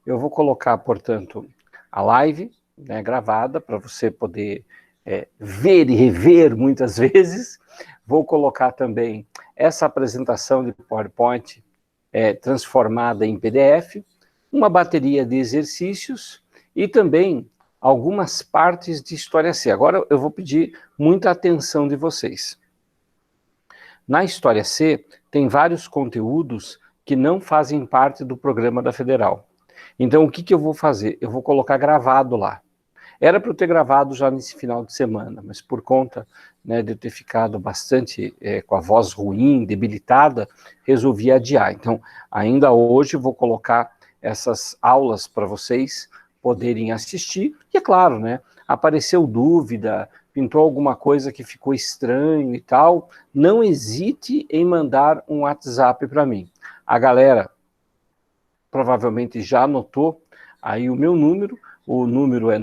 eu vou colocar, portanto, a live, né, gravada, para você poder ver e rever muitas vezes. Vou colocar também essa apresentação de PowerPoint transformada em PDF, uma bateria de exercícios e também algumas partes de História C. Agora eu vou pedir muita atenção de vocês. Na História C, tem vários conteúdos que não fazem parte do programa da Federal. Então, o que eu vou fazer? Eu vou colocar gravado lá. Era para eu ter gravado já nesse final de semana, mas por conta, né, de eu ter ficado bastante com a voz ruim, debilitada, resolvi adiar. Então, ainda hoje vou colocar essas aulas para vocês poderem assistir. E é claro, né, apareceu dúvida, pintou alguma coisa que ficou estranho e tal, não hesite em mandar um WhatsApp para mim. A galera provavelmente já anotou aí o meu número. O número é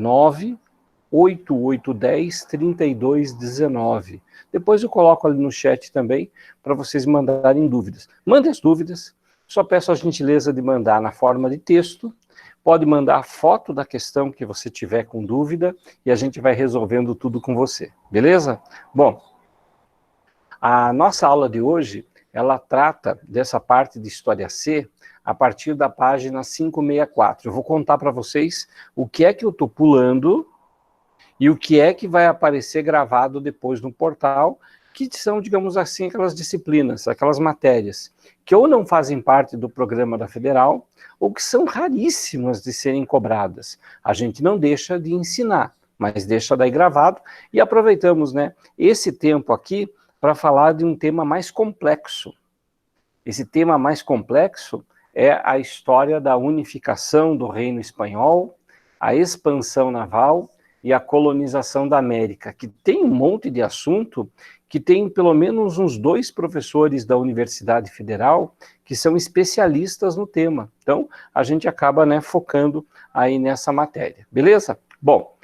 98810-3219. Depois eu coloco ali no chat também, para vocês mandarem dúvidas. Mandem as dúvidas, só peço a gentileza de mandar na forma de texto. Pode mandar foto da questão que você tiver com dúvida, e a gente vai resolvendo tudo com você, beleza? Bom, a nossa aula de hoje, ela trata dessa parte de História C, a partir da página 564. Eu vou contar para vocês o que é que eu estou pulando e o que é que vai aparecer gravado depois no portal, que são, digamos assim, aquelas disciplinas, aquelas matérias, que ou não fazem parte do programa da Federal, ou que são raríssimas de serem cobradas. A gente não deixa de ensinar, mas deixa daí gravado, e aproveitamos, né, esse tempo aqui para falar de um tema mais complexo. Esse tema mais complexo é a história da unificação do Reino Espanhol, a expansão naval e a colonização da América, que tem um monte de assunto, que tem pelo menos uns 2 professores da Universidade Federal que são especialistas no tema. Então, a gente acaba, né, focando aí nessa matéria. Beleza? Bom,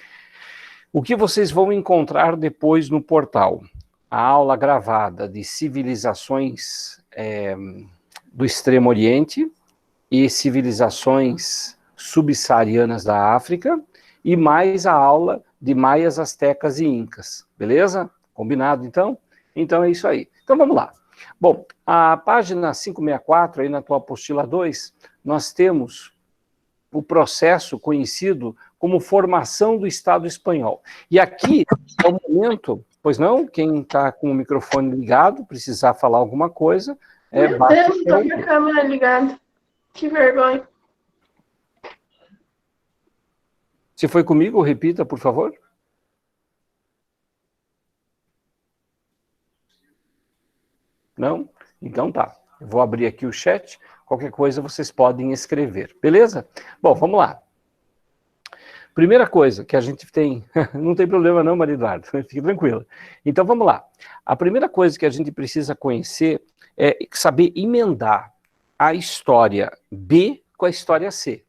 o que vocês vão encontrar depois no portal? A aula gravada de civilizações do Extremo Oriente e civilizações subsaarianas da África, e mais a aula de maias, astecas e incas, beleza? Combinado, então? Então é isso aí. Então vamos lá. Bom, a página 564, aí na tua apostila 2, nós temos o processo conhecido como formação do Estado espanhol. E aqui é o momento, pois não, quem está com o microfone ligado, precisar falar alguma coisa, Meu Deus, estou com a câmera ligada. Que vergonha. Se foi comigo, repita, por favor. Não? Então tá. Eu vou abrir aqui o chat. Qualquer coisa vocês podem escrever. Beleza? Bom, vamos lá. Primeira coisa que a gente tem... Não tem problema não, Maria Eduardo. Fique tranquila. Então vamos lá. A primeira coisa que a gente precisa conhecer é saber emendar a história B com a história C.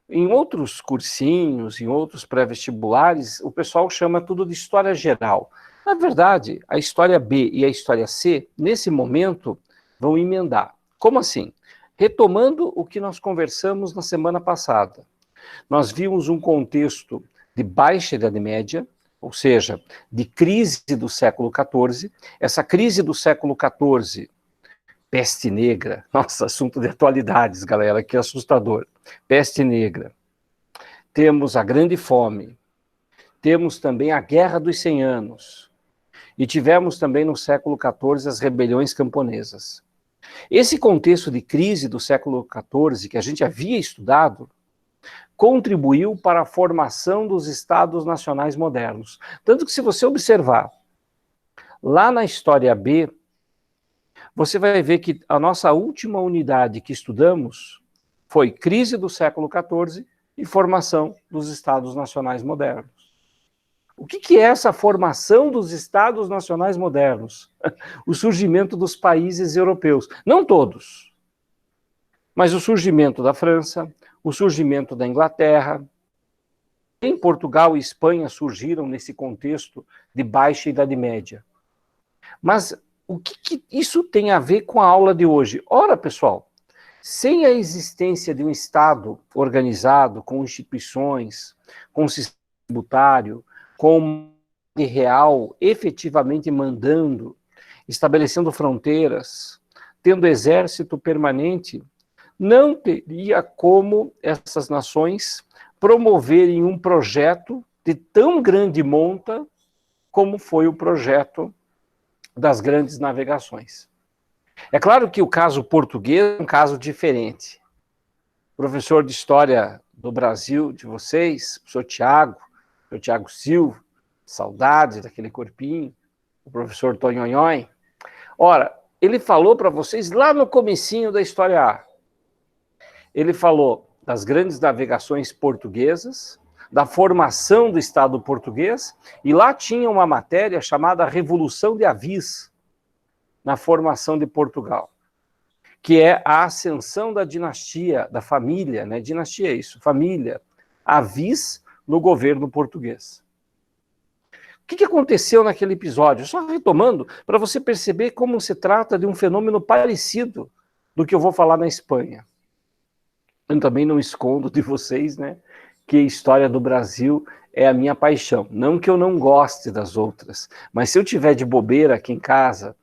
Em outros cursinhos, em outros pré-vestibulares, o pessoal chama tudo de história geral. Na verdade, a história B e a história C, nesse momento, vão emendar. Como assim? Retomando o que nós conversamos na semana passada. Nós vimos um contexto de baixa Idade Média, ou seja, de crise do século XIV. Essa crise do século XIV, peste negra, nossa, assunto de atualidades, galera, que assustador. Peste negra. Temos a Grande Fome. Temos também a Guerra dos 100 Anos. E tivemos também no século XIV as rebeliões camponesas. Esse contexto de crise do século XIV, que a gente havia estudado, contribuiu para a formação dos Estados Nacionais modernos. Tanto que, se você observar, lá na história B, você vai ver que a nossa última unidade que estudamos foi crise do século XIV e formação dos Estados Nacionais modernos. O que é essa formação dos Estados Nacionais modernos? O surgimento dos países europeus. Não todos, mas o surgimento da França, o surgimento da Inglaterra. Em Portugal e Espanha surgiram nesse contexto de baixa Idade Média. Mas o que isso tem a ver com a aula de hoje? Ora, pessoal, Sem a existência de um Estado organizado, com instituições, com sistema tributário, com real efetivamente mandando, estabelecendo fronteiras, tendo exército permanente, não teria como essas nações promoverem um projeto de tão grande monta como foi o projeto das grandes navegações. É claro que o caso português é um caso diferente. O professor de História do Brasil de vocês, o professor Tiago Silva, saudade daquele corpinho, o professor Tonhonhon. Ora, ele falou para vocês lá no comecinho da História A. Ele falou das grandes navegações portuguesas, da formação do Estado português, e lá tinha uma matéria chamada Revolução de Avis, na formação de Portugal, que é a ascensão da dinastia, da família, né? Dinastia é isso, família, Avis no governo português. O que aconteceu naquele episódio? Só retomando, para você perceber como se trata de um fenômeno parecido do que eu vou falar na Espanha. Eu também não escondo de vocês, né, que a história do Brasil é a minha paixão. Não que eu não goste das outras, mas se eu tiver de bobeira aqui em casa,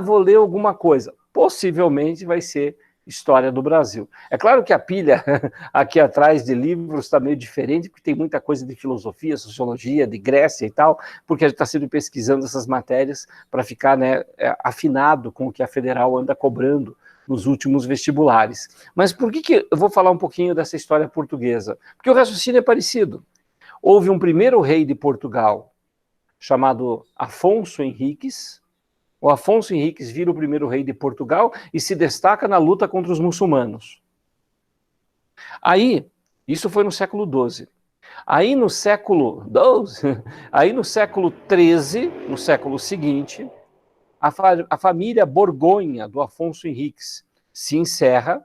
vou ler alguma coisa, possivelmente vai ser História do Brasil. É claro que a pilha aqui atrás de livros está meio diferente, porque tem muita coisa de filosofia, sociologia, de Grécia e tal, porque a gente está sempre pesquisando essas matérias para ficar, né, afinado com o que a Federal anda cobrando nos últimos vestibulares. Mas por que eu vou falar um pouquinho dessa história portuguesa? Porque o raciocínio é parecido. Houve um primeiro rei de Portugal, chamado Afonso Henriques. O Afonso Henriques vira o primeiro rei de Portugal e se destaca na luta contra os muçulmanos. Aí, isso foi no século XII. Aí no século XIII, no século seguinte, a família Borgonha do Afonso Henriques se encerra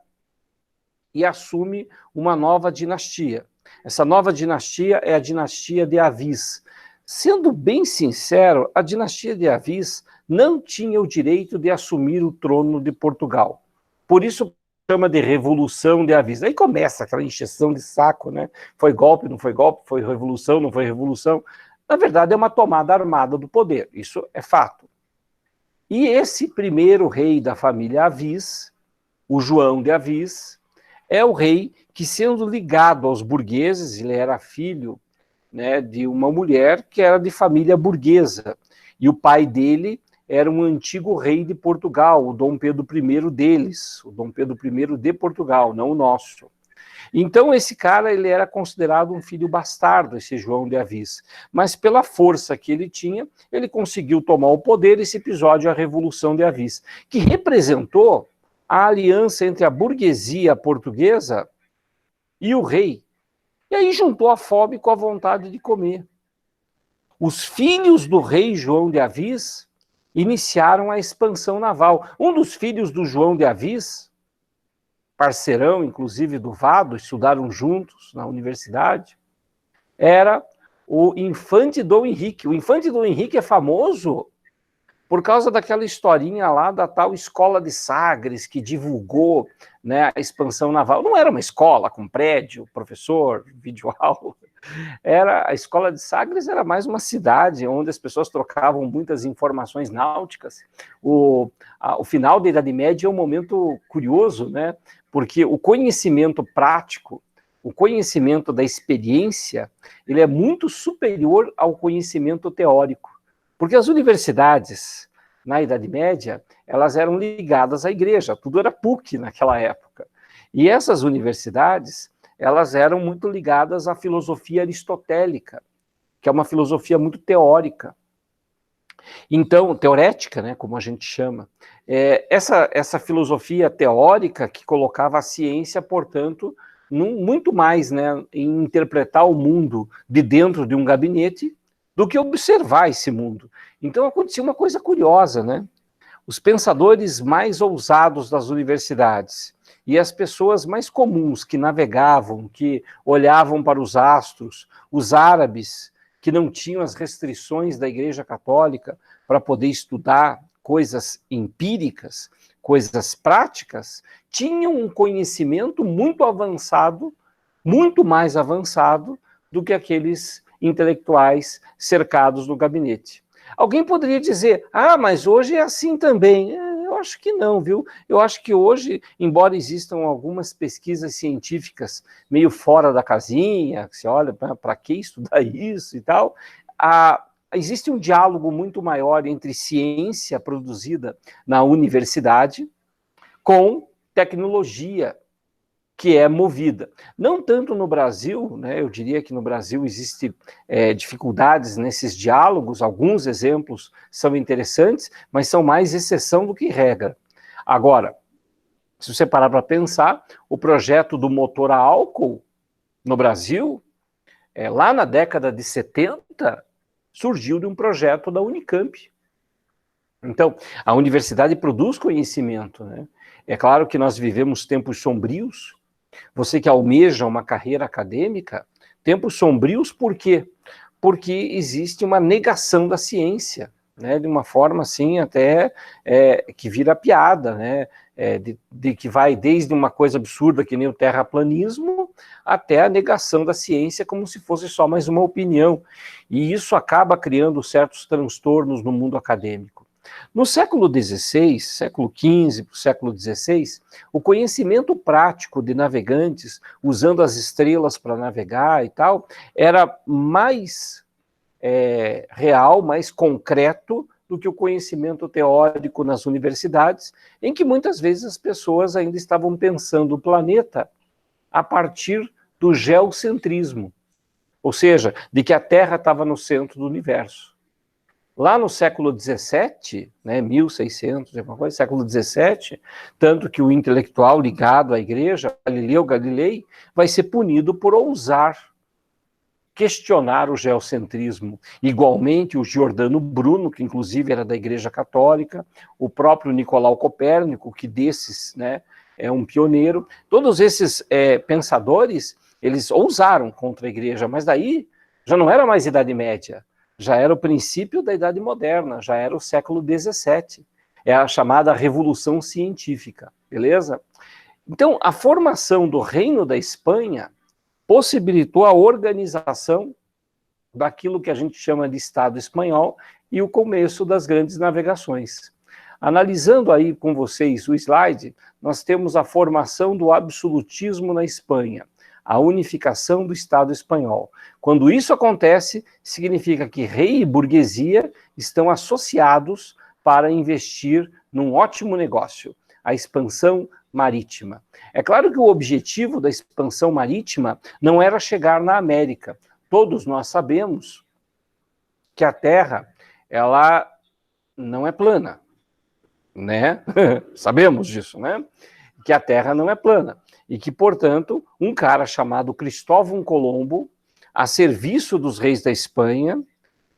e assume uma nova dinastia. Essa nova dinastia é a dinastia de Avis. Sendo bem sincero, a dinastia de Avis não tinha o direito de assumir o trono de Portugal. Por isso chama de Revolução de Avis. Aí começa aquela encheção de saco, né? Foi golpe, não foi golpe, foi revolução, não foi revolução. Na verdade, é uma tomada armada do poder, isso é fato. E esse primeiro rei da família Avis, o João de Avis, é o rei que, sendo ligado aos burgueses, ele era filho, né, de uma mulher que era de família burguesa, e o pai dele era um antigo rei de Portugal, o Dom Pedro I deles, o Dom Pedro I de Portugal, não o nosso. Então esse cara, ele era considerado um filho bastardo, esse João de Avis, mas pela força que ele tinha, ele conseguiu tomar o poder. Esse episódio é a Revolução de Avis, que representou a aliança entre a burguesia portuguesa e o rei, e aí juntou a fome com a vontade de comer. Os filhos do rei João de Avis iniciaram a expansão naval. Um dos filhos do João de Avis, parceirão, inclusive, do Vado, estudaram juntos na universidade, era o Infante Dom Henrique. O Infante Dom Henrique é famoso por causa daquela historinha lá da tal Escola de Sagres, que divulgou, né, a expansão naval. Não era uma escola com prédio, professor, videoaula. A Escola de Sagres era mais uma cidade onde as pessoas trocavam muitas informações náuticas. O final da Idade Média é um momento curioso, né? Porque o conhecimento prático, o conhecimento da experiência, ele é muito superior ao conhecimento teórico. Porque as universidades, na Idade Média, elas eram ligadas à igreja, tudo era PUC naquela época. E essas universidades, elas eram muito ligadas à filosofia aristotélica, que é uma filosofia muito teórica. Então, teorética, né, como a gente chama, essa filosofia teórica que colocava a ciência, portanto, muito mais, né, em interpretar o mundo de dentro de um gabinete do que observar esse mundo. Então acontecia uma coisa curiosa, né? Os pensadores mais ousados das universidades e as pessoas mais comuns que navegavam, que olhavam para os astros, os árabes que não tinham as restrições da Igreja Católica para poder estudar coisas empíricas, coisas práticas, tinham um conhecimento muito avançado, muito mais avançado do que aqueles intelectuais cercados no gabinete. Alguém poderia dizer, mas hoje é assim também. Eu acho que não, viu? Eu acho que hoje, embora existam algumas pesquisas científicas meio fora da casinha, que você olha, para que estudar isso e tal, existe um diálogo muito maior entre ciência produzida na universidade com tecnologia que é movida. Não tanto no Brasil, né, eu diria que no Brasil existem dificuldades nesses diálogos, alguns exemplos são interessantes, mas são mais exceção do que regra. Agora, se você parar para pensar, o projeto do motor a álcool no Brasil, lá na década de 70, surgiu de um projeto da Unicamp. Então, a universidade produz conhecimento, né? É claro que nós vivemos tempos sombrios. Você que almeja uma carreira acadêmica, tempos sombrios por quê? Porque existe uma negação da ciência, né, de uma forma assim até que vira piada, né, de que vai desde uma coisa absurda que nem o terraplanismo até a negação da ciência como se fosse só mais uma opinião. E isso acaba criando certos transtornos no mundo acadêmico. No século XVI, século XV, século XVI, o conhecimento prático de navegantes, usando as estrelas para navegar e tal, era mais real, mais concreto do que o conhecimento teórico nas universidades, em que muitas vezes as pessoas ainda estavam pensando o planeta a partir do geocentrismo, ou seja, de que a Terra estava no centro do universo. Lá no século XVII, né, 1600, século XVII, tanto que o intelectual ligado à igreja, Galileu Galilei, vai ser punido por ousar questionar o geocentrismo. Igualmente, o Giordano Bruno, que inclusive era da Igreja Católica, o próprio Nicolau Copérnico, que desses, né, é um pioneiro. Todos esses pensadores, eles ousaram contra a igreja, mas daí já não era mais Idade Média, já era o princípio da Idade Moderna, já era o século XVII. É a chamada Revolução Científica, beleza? Então, a formação do Reino da Espanha possibilitou a organização daquilo que a gente chama de Estado espanhol e o começo das grandes navegações. Analisando aí com vocês o slide, nós temos a formação do absolutismo na Espanha, a unificação do Estado espanhol. Quando isso acontece, significa que rei e burguesia estão associados para investir num ótimo negócio, a expansão marítima. É claro que o objetivo da expansão marítima não era chegar na América. Todos nós sabemos que a Terra, ela não é plana, né? Sabemos disso, né? Que a Terra não é plana. E que, portanto, um cara chamado Cristóvão Colombo, a serviço dos reis da Espanha,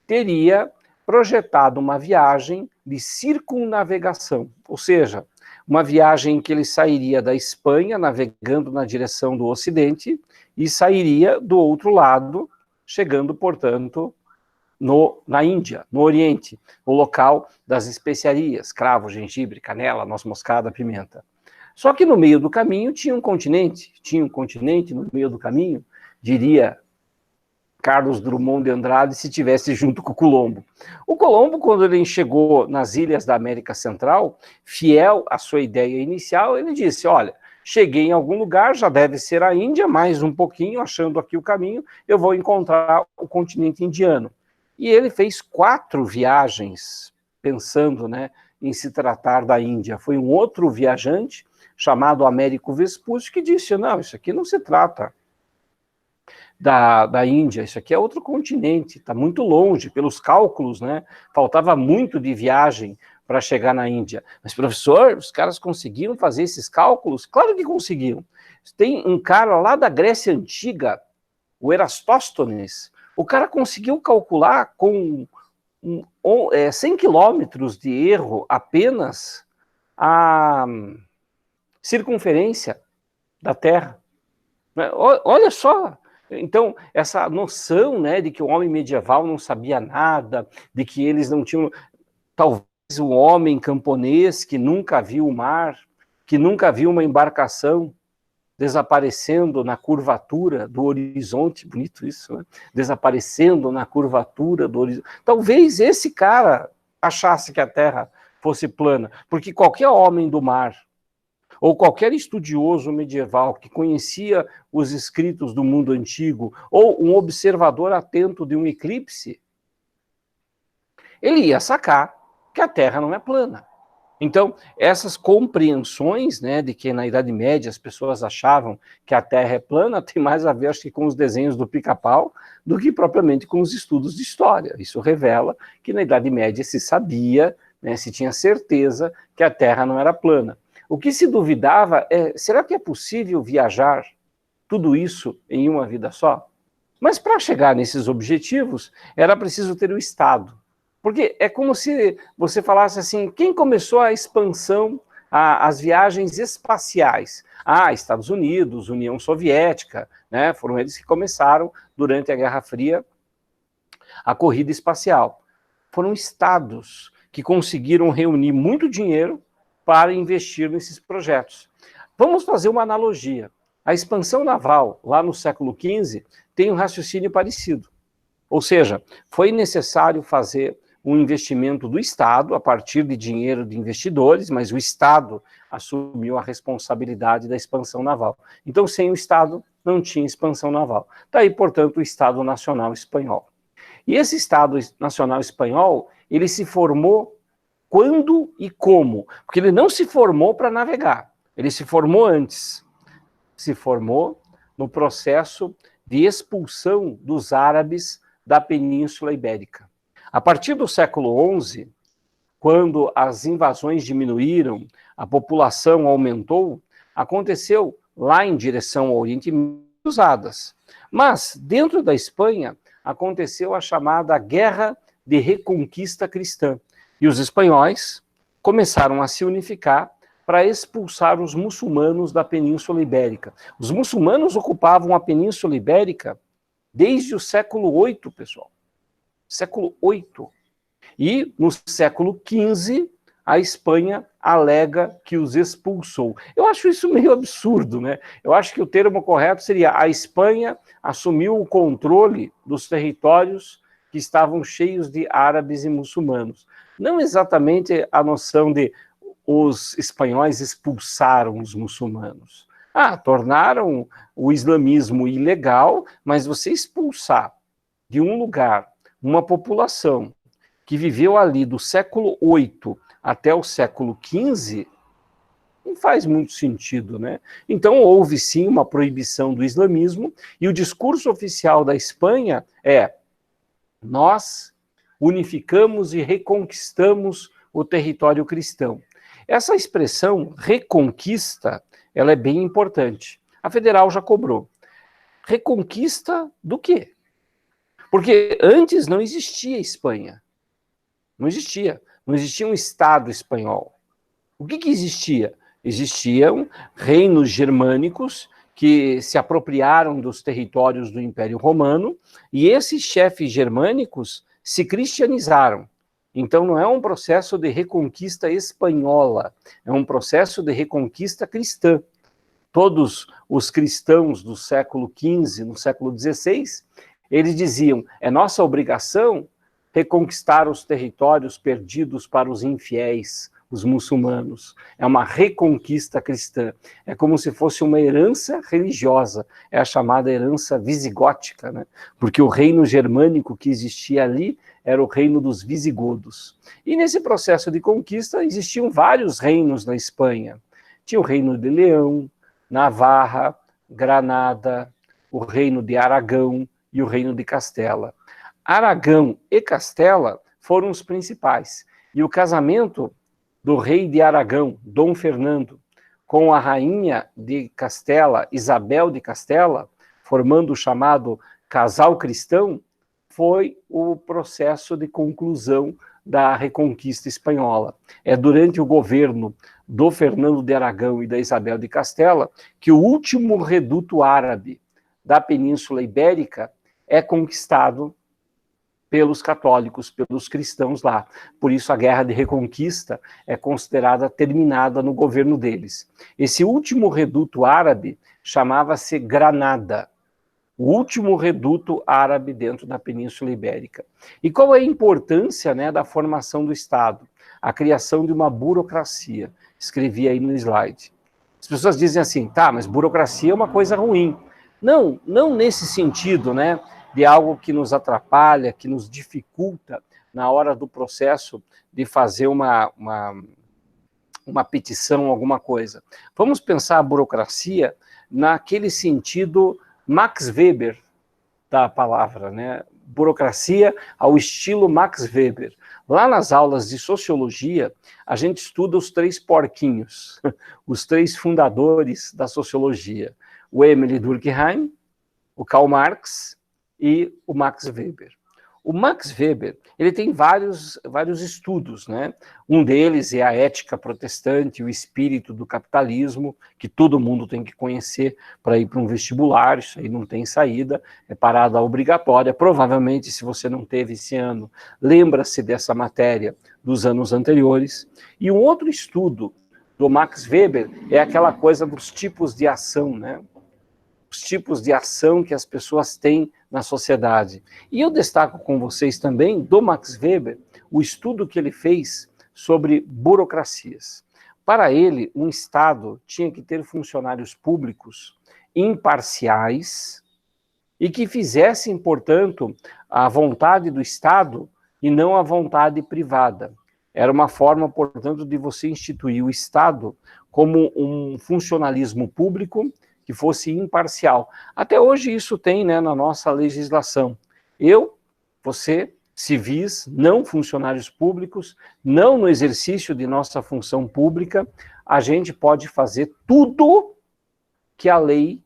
teria projetado uma viagem de circunnavegação, ou seja, uma viagem em que ele sairia da Espanha, navegando na direção do Ocidente, e sairia do outro lado, chegando, portanto, na Índia, no Oriente, o local das especiarias, cravo, gengibre, canela, noz moscada, pimenta. Só que no meio do caminho tinha um continente no meio do caminho, diria Carlos Drummond de Andrade se tivesse junto com o Colombo. O Colombo, quando ele chegou nas ilhas da América Central, fiel à sua ideia inicial, ele disse, olha, cheguei em algum lugar, já deve ser a Índia, mais um pouquinho, achando aqui o caminho, eu vou encontrar o continente indiano. E ele fez 4 viagens, pensando, né, em se tratar da Índia. Foi um outro viajante, chamado Américo Vespucci, que disse, não, isso aqui não se trata da Índia, isso aqui é outro continente, está muito longe, pelos cálculos, né? Faltava muito de viagem para chegar na Índia. Mas, professor, os caras conseguiram fazer esses cálculos? Claro que conseguiram. Tem um cara lá da Grécia Antiga, o Erastóstenes, o cara conseguiu calcular com 100 quilômetros de erro apenas a circunferência da Terra. Olha só, então, essa noção, né, de que o homem medieval não sabia nada, de que eles não tinham, talvez o homem camponês que nunca viu o mar, que nunca viu uma embarcação desaparecendo na curvatura do horizonte, bonito isso, né? Desaparecendo na curvatura do horizonte. Talvez esse cara achasse que a Terra fosse plana, porque qualquer homem do mar, ou qualquer estudioso medieval que conhecia os escritos do mundo antigo, ou um observador atento de um eclipse, ele ia sacar que a Terra não é plana. Então, essas compreensões, né, de que na Idade Média as pessoas achavam que a Terra é plana, tem mais a ver, acho que, com os desenhos do Pica-Pau do que propriamente com os estudos de história. Isso revela que na Idade Média se sabia, né, se tinha certeza que a Terra não era plana. O que se duvidava é, será que é possível viajar tudo isso em uma vida só? Mas para chegar nesses objetivos, era preciso ter o Estado. Porque é como se você falasse assim, quem começou a expansão, as viagens espaciais? Estados Unidos, União Soviética, né? Foram eles que começaram, durante a Guerra Fria, a corrida espacial. Foram estados que conseguiram reunir muito dinheiro para investir nesses projetos. Vamos fazer uma analogia. A expansão naval, lá no século XV, tem um raciocínio parecido. Ou seja, foi necessário fazer um investimento do Estado, a partir de dinheiro de investidores, mas o Estado assumiu a responsabilidade da expansão naval. Então, sem o Estado, não tinha expansão naval. Daí, portanto, o Estado Nacional Espanhol. E esse Estado Nacional Espanhol, ele se formou quando e como? Porque ele não se formou para navegar, ele se formou antes. Se formou no processo de expulsão dos árabes da Península Ibérica. A partir do século XI, quando as invasões diminuíram, a população aumentou, aconteceu lá em direção ao Oriente cruzadas. Mas, dentro da Espanha, aconteceu a chamada Guerra de Reconquista Cristã. E os espanhóis começaram a se unificar para expulsar os muçulmanos da Península Ibérica. Os muçulmanos ocupavam a Península Ibérica desde o século VIII, pessoal. Século VIII. E no século XV, a Espanha alega que os expulsou. Eu acho isso meio absurdo, né? Eu acho que o termo correto seria: a Espanha assumiu o controle dos territórios que estavam cheios de árabes e muçulmanos. Não exatamente a noção de os espanhóis expulsaram os muçulmanos. Tornaram o islamismo ilegal, mas você expulsar de um lugar uma população que viveu ali do século VIII até o século XV, não faz muito sentido, né? Então houve sim uma proibição do islamismo, e o discurso oficial da Espanha é: nós unificamos e reconquistamos o território cristão. Essa expressão reconquista, ela é bem importante. A Federal já cobrou. Reconquista do quê? Porque antes não existia Espanha. Não existia. Não existia um Estado espanhol. O que existia? Existiam reinos germânicos que se apropriaram dos territórios do Império Romano, e esses chefes germânicos se cristianizaram. Então não é um processo de reconquista espanhola, é um processo de reconquista cristã. Todos os cristãos do século XV, no século XVI, eles diziam: é nossa obrigação reconquistar os territórios perdidos para os infiéis, os muçulmanos. É uma reconquista cristã. É como se fosse uma herança religiosa. É a chamada herança visigótica, né? Porque o reino germânico que existia ali era o reino dos visigodos. E nesse processo de conquista existiam vários reinos na Espanha. Tinha o reino de Leão, Navarra, Granada, o reino de Aragão e o reino de Castela. Aragão e Castela foram os principais. E o casamento do rei de Aragão, Dom Fernando, com a rainha de Castela, Isabel de Castela, formando o chamado casal cristão, foi o processo de conclusão da Reconquista Espanhola. É durante o governo do Fernando de Aragão e da Isabel de Castela que o último reduto árabe da Península Ibérica é conquistado pelos católicos, pelos cristãos lá. Por isso a Guerra de Reconquista é considerada terminada no governo deles. Esse último reduto árabe chamava-se Granada, o último reduto árabe dentro da Península Ibérica. E qual é a importância, né, da formação do Estado? A criação de uma burocracia. Escrevi aí no slide. As pessoas dizem assim, tá, mas burocracia é uma coisa ruim. Não, não nesse sentido, né, de algo que nos atrapalha, que nos dificulta na hora do processo de fazer uma petição, alguma coisa. Vamos pensar a burocracia naquele sentido Max Weber da palavra, né? Burocracia ao estilo Max Weber. Lá nas aulas de sociologia, a gente estuda os 3 porquinhos, os 3 fundadores da sociologia. O Emile Durkheim, o Karl Marx e o Max Weber. O Max Weber, ele tem vários estudos, né? Um deles é a ética protestante, o espírito do capitalismo, que todo mundo tem que conhecer para ir para um vestibular, isso aí não tem saída, é parada obrigatória. Provavelmente, se você não teve esse ano, lembra-se dessa matéria dos anos anteriores. E um outro estudo do Max Weber é aquela coisa dos tipos de ação, né? Os tipos de ação que as pessoas têm na sociedade. E eu destaco com vocês também, do Max Weber, o estudo que ele fez sobre burocracias. Para ele, um Estado tinha que ter funcionários públicos imparciais e que fizessem, portanto, a vontade do Estado e não a vontade privada. Era uma forma, portanto, de você instituir o Estado como um funcionalismo público que fosse imparcial. Até hoje isso tem, né, na nossa legislação. Eu, você, civis, não funcionários públicos, não no exercício de nossa função pública, a gente pode fazer tudo que a lei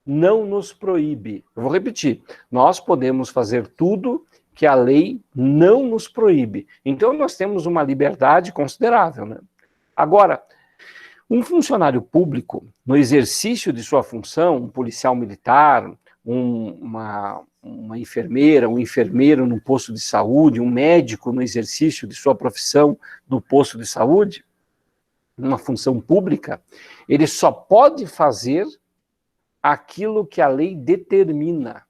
não nos proíbe. Eu vou repetir, nós podemos fazer tudo que a lei não nos proíbe. Então nós temos uma liberdade considerável, né? Agora, um funcionário público, no exercício de sua função, um policial militar, uma enfermeira, um enfermeiro no posto de saúde, um médico no exercício de sua profissão no posto de saúde, numa função pública, ele só pode fazer aquilo que a lei determina.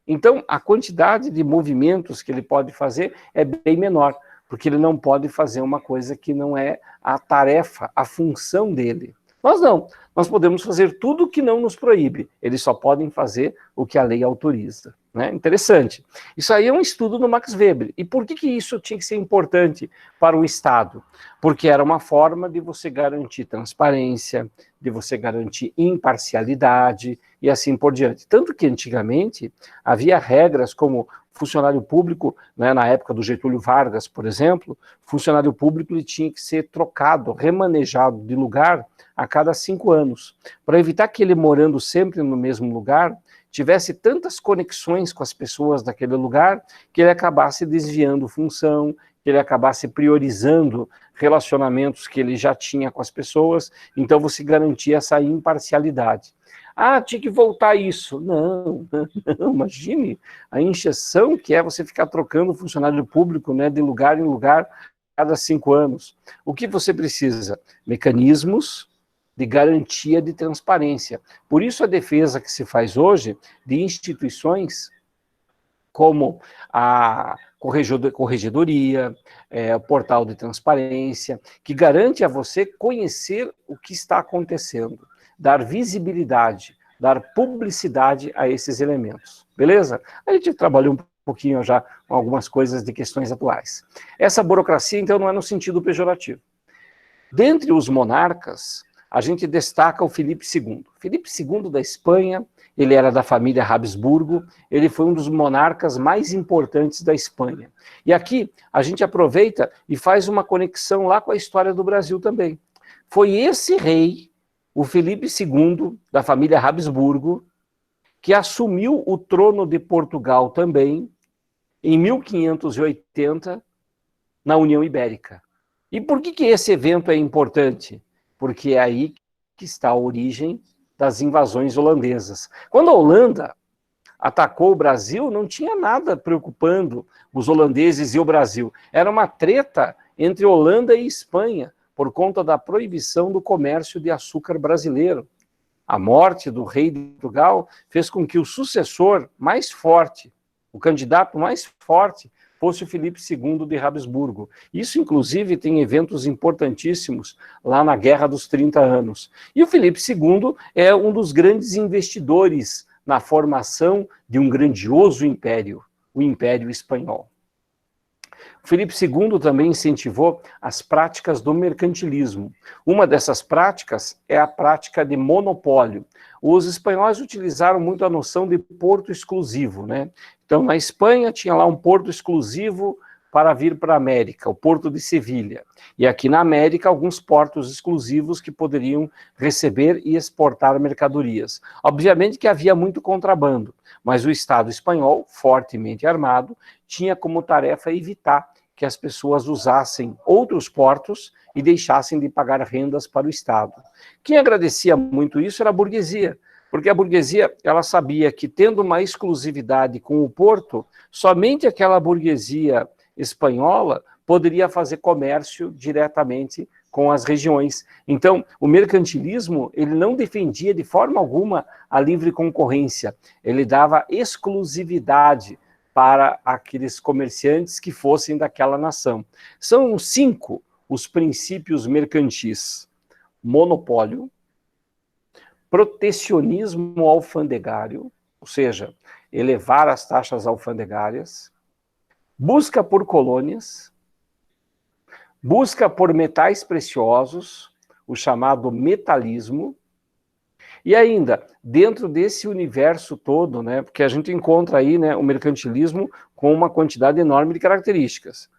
Então, a quantidade de movimentos que ele pode fazer é bem menor, porque ele não pode fazer uma coisa que não é a tarefa, a função dele. Nós não, nós podemos fazer tudo o que não nos proíbe, eles só podem fazer o que a lei autoriza. Né? Interessante. Isso aí é um estudo do Max Weber. E por que isso tinha que ser importante para o Estado? Porque era uma forma de você garantir transparência, de você garantir imparcialidade e assim por diante. Tanto que antigamente havia regras como funcionário público, né, na época do Getúlio Vargas, por exemplo, funcionário público ele tinha que ser trocado, remanejado de lugar a cada 5 anos, para evitar que ele morando sempre no mesmo lugar, tivesse tantas conexões com as pessoas daquele lugar, que ele acabasse desviando função, que ele acabasse priorizando relacionamentos que ele já tinha com as pessoas, então você garantia essa imparcialidade. Ah, tinha que voltar isso. Não, imagine a encheção que é você ficar trocando funcionário público, né, de lugar em lugar a cada 5 anos. O que você precisa? Mecanismos de garantia de transparência. Por isso a defesa que se faz hoje de instituições como a corregedoria, o portal de transparência, que garante a você conhecer o que está acontecendo, dar visibilidade, dar publicidade a esses elementos. Beleza? A gente trabalhou um pouquinho já com algumas coisas de questões atuais. Essa burocracia, então, não é no sentido pejorativo. Dentre os monarcas, a gente destaca o Filipe II. Filipe II da Espanha, ele era da família Habsburgo, ele foi um dos monarcas mais importantes da Espanha. E aqui a gente aproveita e faz uma conexão lá com a história do Brasil também. Foi esse rei, o Filipe II, da família Habsburgo, que assumiu o trono de Portugal também, em 1580, na União Ibérica. E por que esse evento é importante? Porque é aí que está a origem das invasões holandesas. Quando a Holanda atacou o Brasil, não tinha nada preocupando os holandeses e o Brasil. Era uma treta entre Holanda e Espanha, por conta da proibição do comércio de açúcar brasileiro. A morte do rei de Portugal fez com que o sucessor mais forte, o candidato mais forte, fosse o Filipe II de Habsburgo. Isso, inclusive, tem eventos importantíssimos lá na Guerra dos 30 Anos. E o Filipe II é um dos grandes investidores na formação de um grandioso império, o Império Espanhol. Filipe II também incentivou as práticas do mercantilismo. Uma dessas práticas é a prática de monopólio. Os espanhóis utilizaram muito a noção de porto exclusivo, né? Então, na Espanha, tinha lá um porto exclusivo para vir para a América, o Porto de Sevilha. E aqui na América, alguns portos exclusivos que poderiam receber e exportar mercadorias. Obviamente que havia muito contrabando, mas o Estado espanhol, fortemente armado, tinha como tarefa evitar que as pessoas usassem outros portos e deixassem de pagar rendas para o Estado. Quem agradecia muito isso era a burguesia, porque a burguesia ela sabia que, tendo uma exclusividade com o porto, somente aquela burguesia espanhola poderia fazer comércio diretamente com as regiões. Então, o mercantilismo, ele não defendia de forma alguma a livre concorrência, ele dava exclusividade para aqueles comerciantes que fossem daquela nação. São 5 os princípios mercantis: monopólio, protecionismo alfandegário, ou seja, elevar as taxas alfandegárias, busca por colônias, busca por metais preciosos, o chamado metalismo, e ainda, dentro desse universo todo, né, porque a gente encontra aí, né, o mercantilismo com uma quantidade enorme de características.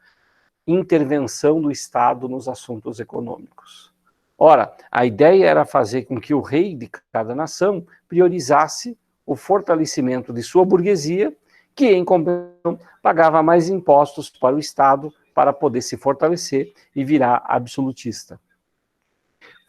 Intervenção do Estado nos assuntos econômicos. Ora, a ideia era fazer com que o rei de cada nação priorizasse o fortalecimento de sua burguesia, que, em compensação, pagava mais impostos para o Estado para poder se fortalecer e virar absolutista.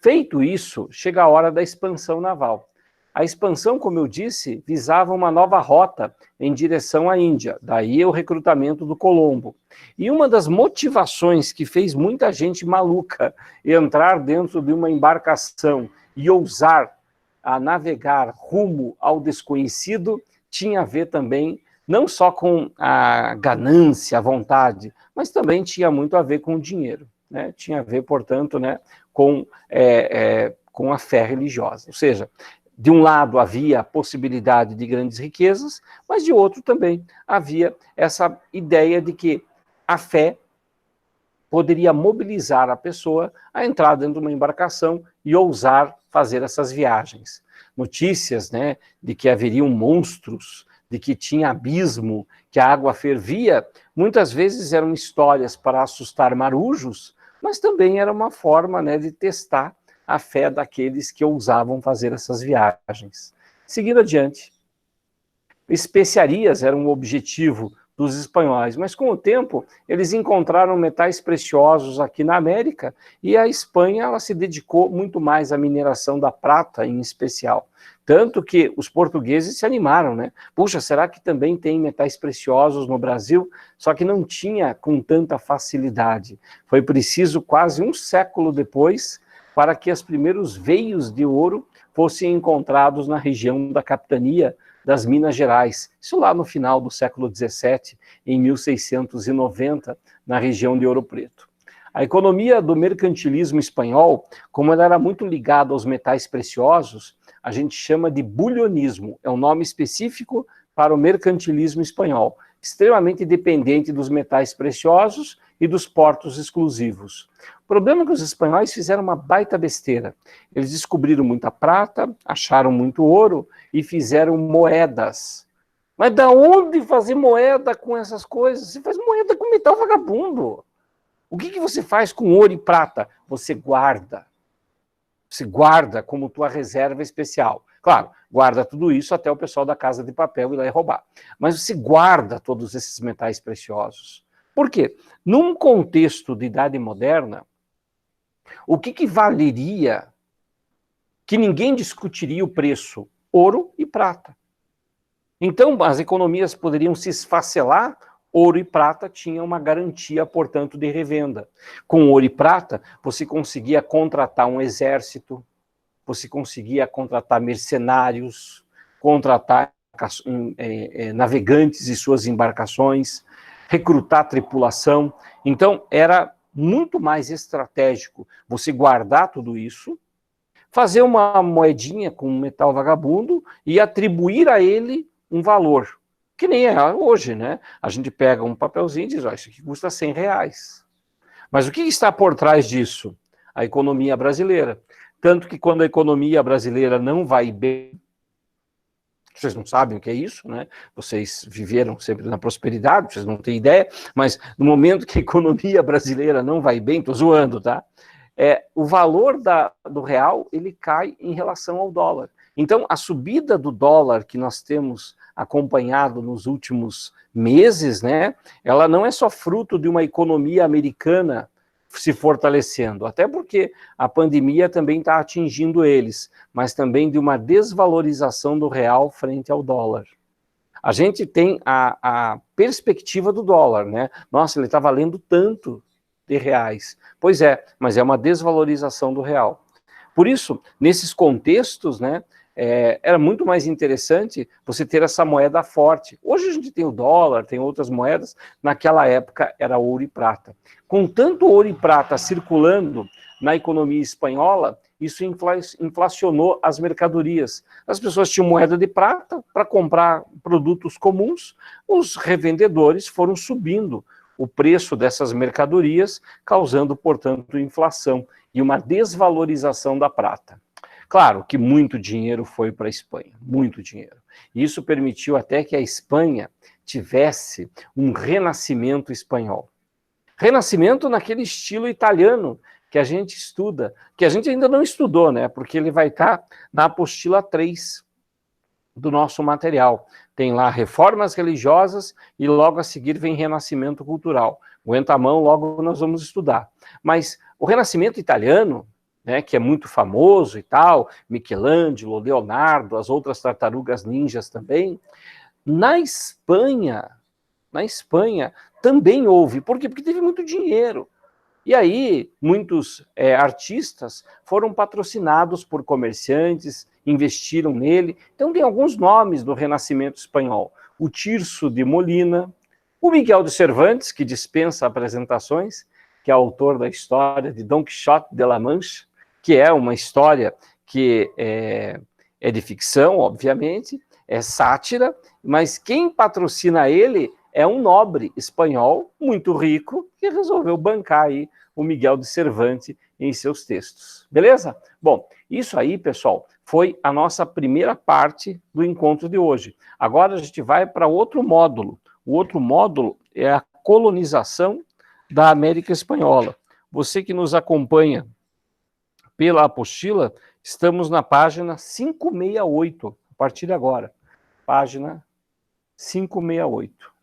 Feito isso, chega a hora da expansão naval. A expansão, como eu disse, visava uma nova rota em direção à Índia, daí o recrutamento do Colombo. E uma das motivações que fez muita gente maluca entrar dentro de uma embarcação e ousar a navegar rumo ao desconhecido tinha a ver também não só com a ganância, a vontade, mas também tinha muito a ver com o dinheiro, né? Tinha a ver, portanto, né, com a fé religiosa. Ou seja, de um lado havia a possibilidade de grandes riquezas, mas de outro também havia essa ideia de que a fé poderia mobilizar a pessoa a entrar dentro de uma embarcação e ousar fazer essas viagens. Notícias, né, de que haveriam monstros, de que tinha abismo, que a água fervia, muitas vezes eram histórias para assustar marujos, mas também era uma forma, né, de testar a fé daqueles que ousavam fazer essas viagens. Seguindo adiante, especiarias eram um objetivo dos espanhóis, mas com o tempo eles encontraram metais preciosos aqui na América e a Espanha ela se dedicou muito mais à mineração da prata em especial. Tanto que os portugueses se animaram, né? Puxa, será que também tem metais preciosos no Brasil? Só que não tinha com tanta facilidade. Foi preciso quase um século depois para que os primeiros veios de ouro fossem encontrados na região da capitania das Minas Gerais. Isso lá no final do século XVII, em 1690, na região de Ouro Preto. A economia do mercantilismo espanhol, como ela era muito ligada aos metais preciosos, a gente chama de bulionismo, é um nome específico para o mercantilismo espanhol, extremamente dependente dos metais preciosos e dos portos exclusivos. O problema é que os espanhóis fizeram uma baita besteira. Eles descobriram muita prata, acharam muito ouro e fizeram moedas. Mas da onde fazer moeda com essas coisas? Você faz moeda com metal vagabundo. O que você faz com ouro e prata? Você guarda. Você guarda como tua reserva especial. Claro, guarda tudo isso até o pessoal da Casa de Papel ir lá e roubar. Mas você guarda todos esses metais preciosos. Por quê? Num contexto de idade moderna, o que valeria que ninguém discutiria o preço? Ouro e prata. Então, as economias poderiam se esfacelar, ouro e prata tinham uma garantia, portanto, de revenda. Com ouro e prata, você conseguia contratar um exército, você conseguia contratar mercenários, contratar navegantes e suas embarcações, recrutar tripulação. Então, era muito mais estratégico você guardar tudo isso, fazer uma moedinha com um metal vagabundo e atribuir a ele um valor, que nem é hoje, né? A gente pega um papelzinho e diz, isso aqui custa R$100. Mas o que está por trás disso? A economia brasileira. Tanto que quando a economia brasileira não vai bem, vocês não sabem o que é isso, né? Vocês viveram sempre na prosperidade, vocês não têm ideia, mas no momento que a economia brasileira não vai bem, estou zoando, tá? O valor do real, ele cai em relação ao dólar. Então, a subida do dólar que nós temos acompanhado nos últimos meses, né, ela não é só fruto de uma economia americana se fortalecendo, até porque a pandemia também está atingindo eles, mas também de uma desvalorização do real frente ao dólar. A gente tem a perspectiva do dólar, né? Nossa, ele está valendo tanto de reais. Pois é, mas é uma desvalorização do real. Por isso, nesses contextos, né, era muito mais interessante você ter essa moeda forte. Hoje a gente tem o dólar, tem outras moedas, naquela época era ouro e prata. Com tanto ouro e prata circulando na economia espanhola, isso inflacionou as mercadorias. As pessoas tinham moeda de prata para comprar produtos comuns, os revendedores foram subindo o preço dessas mercadorias, causando, portanto, inflação e uma desvalorização da prata. Claro que muito dinheiro foi para a Espanha, muito dinheiro. Isso permitiu até que a Espanha tivesse um renascimento espanhol. Renascimento naquele estilo italiano que a gente estuda, que a gente ainda não estudou, né? Porque ele vai estar na apostila 3 do nosso material. Tem lá reformas religiosas e logo a seguir vem renascimento cultural. Aguenta a mão, logo nós vamos estudar. Mas o renascimento italiano, né, que é muito famoso e tal, Michelangelo, Leonardo, as outras tartarugas ninjas também, na Espanha também houve. Por quê? Porque teve muito dinheiro. E aí, muitos artistas foram patrocinados por comerciantes, investiram nele. Então, tem alguns nomes do Renascimento espanhol. O Tirso de Molina, o Miguel de Cervantes, que dispensa apresentações, que é autor da história de Dom Quixote de la Mancha, que é uma história que é de ficção, obviamente, é sátira, mas quem patrocina ele é um nobre espanhol muito rico que resolveu bancar aí o Miguel de Cervantes em seus textos. Beleza? Bom, isso aí, pessoal, foi a nossa primeira parte do encontro de hoje. Agora a gente vai para outro módulo. O outro módulo é a colonização da América Espanhola. Você que nos acompanha pela apostila, estamos na página 568, a partir de agora. Página 568.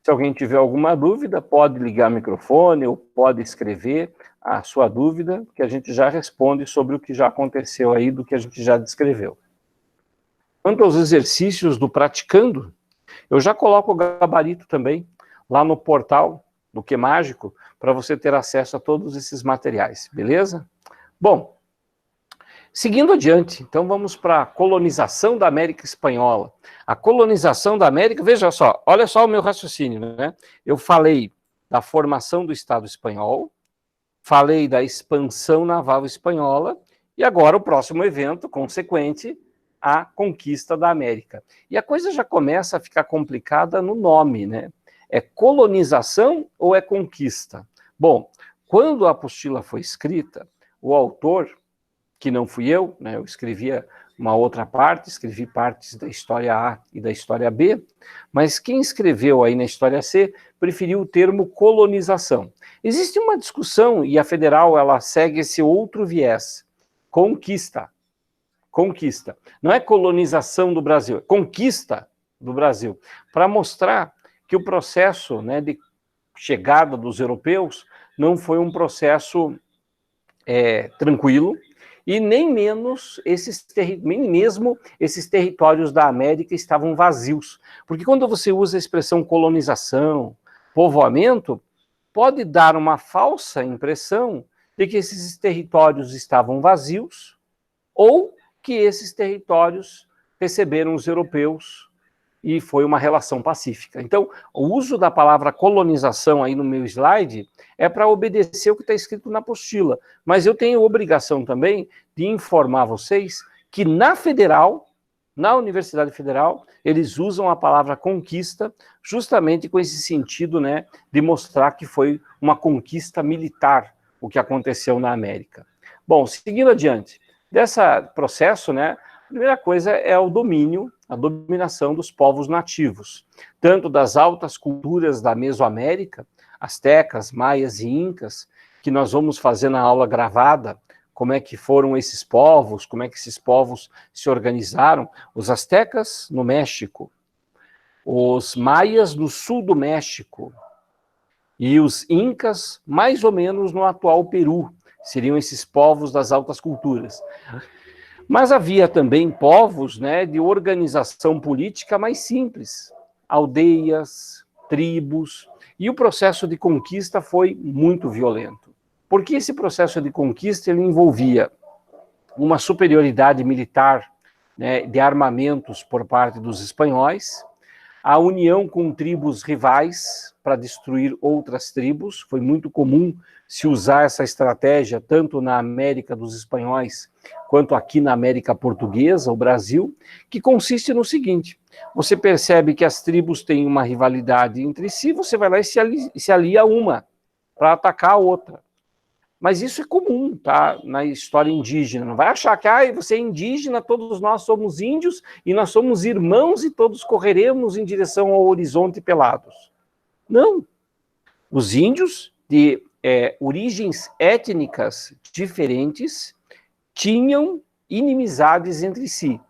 Se alguém tiver alguma dúvida, pode ligar o microfone ou pode escrever a sua dúvida, que a gente já responde sobre o que já aconteceu aí, do que a gente já descreveu. Quanto aos exercícios do praticando, eu já coloco o gabarito também lá no portal do Que Mágico, para você ter acesso a todos esses materiais, beleza? Bom, seguindo adiante, então vamos para a colonização da América Espanhola. A colonização da América, veja só, olha só o meu raciocínio, né? Eu falei da formação do Estado espanhol, falei da expansão naval espanhola, e agora o próximo evento consequente, a conquista da América. E a coisa já começa a ficar complicada no nome, né? É colonização ou é conquista? Bom, quando a apostila foi escrita, o autor, que não fui eu, né, eu escrevia uma outra parte, escrevi partes da história A e da história B, mas quem escreveu aí na história C preferiu o termo colonização. Existe uma discussão, e a Federal ela segue esse outro viés, conquista. Conquista. Não é colonização do Brasil, é conquista do Brasil, para mostrar que o processo, né, de chegada dos europeus não foi um processo tranquilo, e nem mesmo esses territórios da América estavam vazios. Porque quando você usa a expressão colonização, povoamento, pode dar uma falsa impressão de que esses territórios estavam vazios ou que esses territórios receberam os europeus e foi uma relação pacífica. Então, o uso da palavra colonização aí no meu slide é para obedecer o que está escrito na apostila, mas eu tenho obrigação também de informar vocês que na Federal, na Universidade Federal, eles usam a palavra conquista justamente com esse sentido, né, de mostrar que foi uma conquista militar o que aconteceu na América. Bom, seguindo adiante, desse processo, né, a primeira coisa é o domínio, a dominação dos povos nativos, tanto das altas culturas da Mesoamérica, astecas, maias e incas, que nós vamos fazer na aula gravada, como é que foram esses povos, como é que esses povos se organizaram. Os astecas no México, os maias no sul do México, e os incas mais ou menos no atual Peru, seriam esses povos das altas culturas. Mas havia também povos, né, de organização política mais simples, aldeias, tribos, e o processo de conquista foi muito violento. Porque esse processo de conquista ele envolvia uma superioridade militar, né, de armamentos por parte dos espanhóis, a união com tribos rivais para destruir outras tribos. Foi muito comum se usar essa estratégia tanto na América dos espanhóis quanto aqui na América portuguesa, o Brasil, que consiste no seguinte: você percebe que as tribos têm uma rivalidade entre si, você vai lá e se alia a uma para atacar a outra. Mas isso é comum, tá? Na história indígena. Não vai achar que você é indígena, todos nós somos índios e nós somos irmãos e todos correremos em direção ao horizonte pelados. Não. Os índios de origens étnicas diferentes tinham inimizades entre si.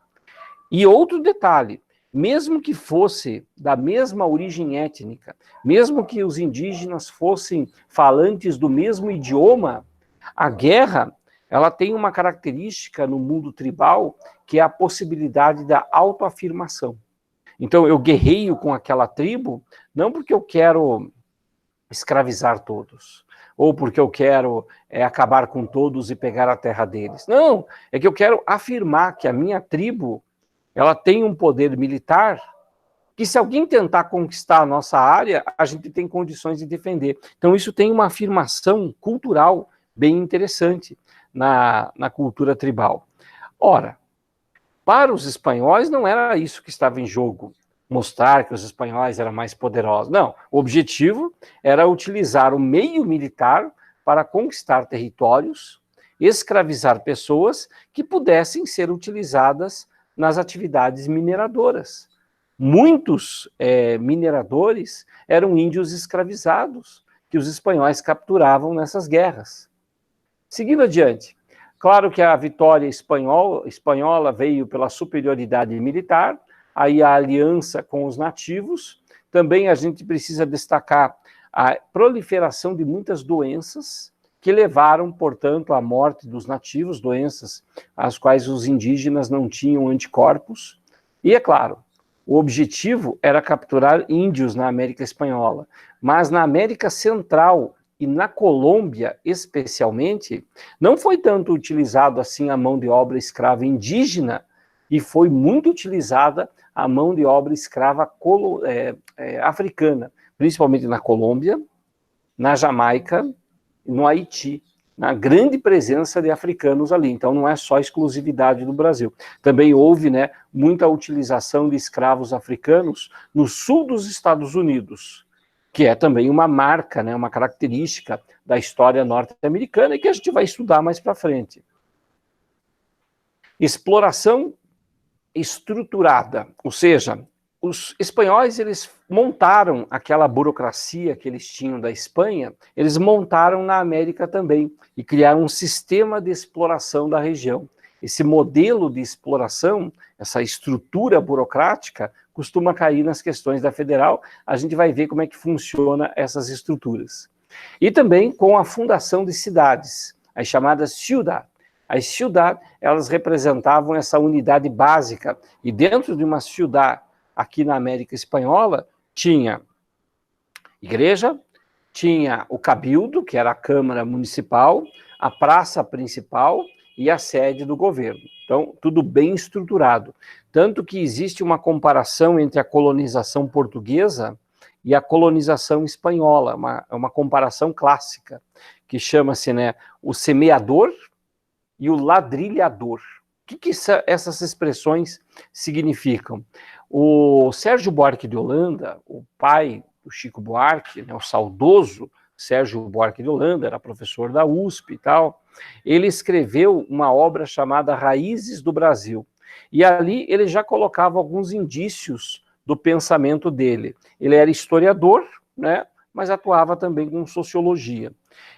E outro detalhe, mesmo que fosse da mesma origem étnica, mesmo que os indígenas fossem falantes do mesmo idioma, a guerra, ela tem uma característica no mundo tribal, que é a possibilidade da autoafirmação. Então, eu guerreio com aquela tribo, não porque eu quero escravizar todos, ou porque eu quero acabar com todos e pegar a terra deles. Não, é que eu quero afirmar que a minha tribo ela tem um poder militar que se alguém tentar conquistar a nossa área, a gente tem condições de defender. Então isso tem uma afirmação cultural bem interessante na cultura tribal. Ora, para os espanhóis não era isso que estava em jogo, mostrar que os espanhóis eram mais poderosos. Não, o objetivo era utilizar o meio militar para conquistar territórios, escravizar pessoas que pudessem ser utilizadas nas atividades mineradoras. Muitos mineradores eram índios escravizados, que os espanhóis capturavam nessas guerras. Seguindo adiante, claro que a vitória espanhola veio pela superioridade militar, aí a aliança com os nativos. Também a gente precisa destacar a proliferação de muitas doenças, que levaram, portanto, à morte dos nativos, doenças às quais os indígenas não tinham anticorpos. E, é claro, o objetivo era capturar índios na América Espanhola, mas na América Central e na Colômbia, especialmente, não foi tanto utilizado assim a mão de obra escrava indígena, e foi muito utilizada a mão de obra escrava africana, principalmente na Colômbia, na Jamaica, no Haiti, na grande presença de africanos ali. Então não é só exclusividade do Brasil. Também houve, né, muita utilização de escravos africanos no sul dos Estados Unidos, que é também uma marca, né, uma característica da história norte-americana e que a gente vai estudar mais para frente. Exploração estruturada, ou seja, os espanhóis, eles montaram aquela burocracia que eles tinham da Espanha, eles montaram na América também, e criaram um sistema de exploração da região. Esse modelo de exploração, essa estrutura burocrática, costuma cair nas questões da Federal. A gente vai ver como é que funciona essas estruturas. E também com a fundação de cidades, as chamadas ciudad. As ciudad, elas representavam essa unidade básica, e dentro de uma ciudad, aqui na América Espanhola, tinha igreja, tinha o cabildo, que era a Câmara Municipal, a praça principal e a sede do governo. Então, tudo bem estruturado. Tanto que existe uma comparação entre a colonização portuguesa e a colonização espanhola, uma comparação clássica, que chama-se, né, o semeador e o ladrilhador. O que essas expressões significam? O Sérgio Buarque de Holanda, o pai do Chico Buarque, né, o saudoso Sérgio Buarque de Holanda, era professor da USP e tal, ele escreveu uma obra chamada Raízes do Brasil. E ali ele já colocava alguns indícios do pensamento dele. Ele era historiador, né, mas atuava também com sociologia.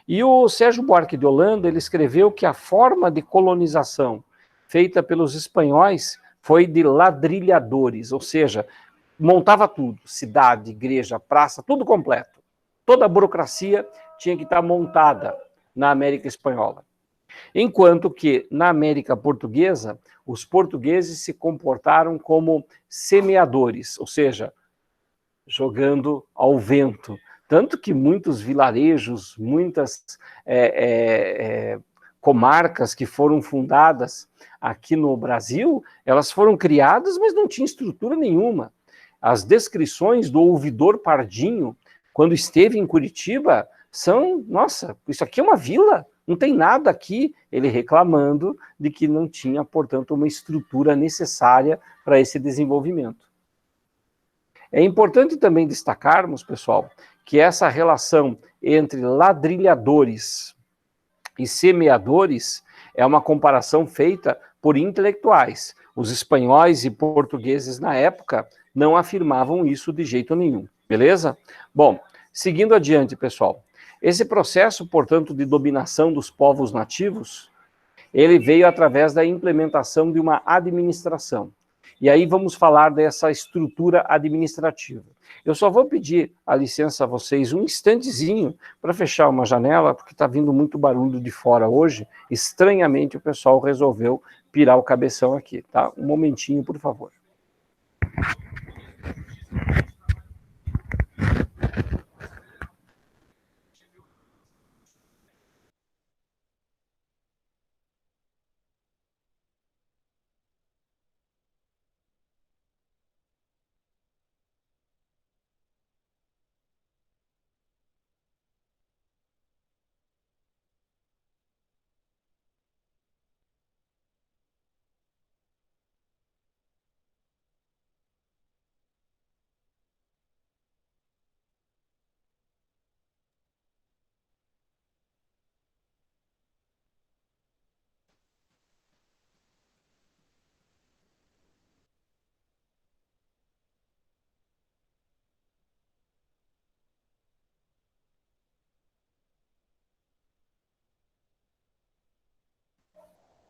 E o Sérgio Buarque de Holanda, ele escreveu que a forma de colonização feita pelos espanhóis foi de ladrilhadores, ou seja, montava tudo, cidade, igreja, praça, tudo completo. Toda a burocracia tinha que estar montada na América Espanhola. Enquanto que, na América Portuguesa, os portugueses se comportaram como semeadores, ou seja, jogando ao vento. Tanto que muitos vilarejos, muitas comarcas que foram fundadas aqui no Brasil, elas foram criadas, mas não tinha estrutura nenhuma. As descrições do ouvidor Pardinho, quando esteve em Curitiba, são, nossa, isso aqui é uma vila, não tem nada aqui, ele reclamando de que não tinha, portanto, uma estrutura necessária para esse desenvolvimento. É importante também destacarmos, pessoal, que essa relação entre ladrilhadores e semeadores é uma comparação feita por intelectuais. Os espanhóis e portugueses na época não afirmavam isso de jeito nenhum, beleza? Bom, seguindo adiante, pessoal. Esse processo, portanto, de dominação dos povos nativos, ele veio através da implementação de uma administração. E aí vamos falar dessa estrutura administrativa. Eu só vou pedir a licença a vocês um instantezinho para fechar uma janela, porque está vindo muito barulho de fora hoje. Estranhamente, o pessoal resolveu pirar o cabeção aqui, tá? Um momentinho, por favor.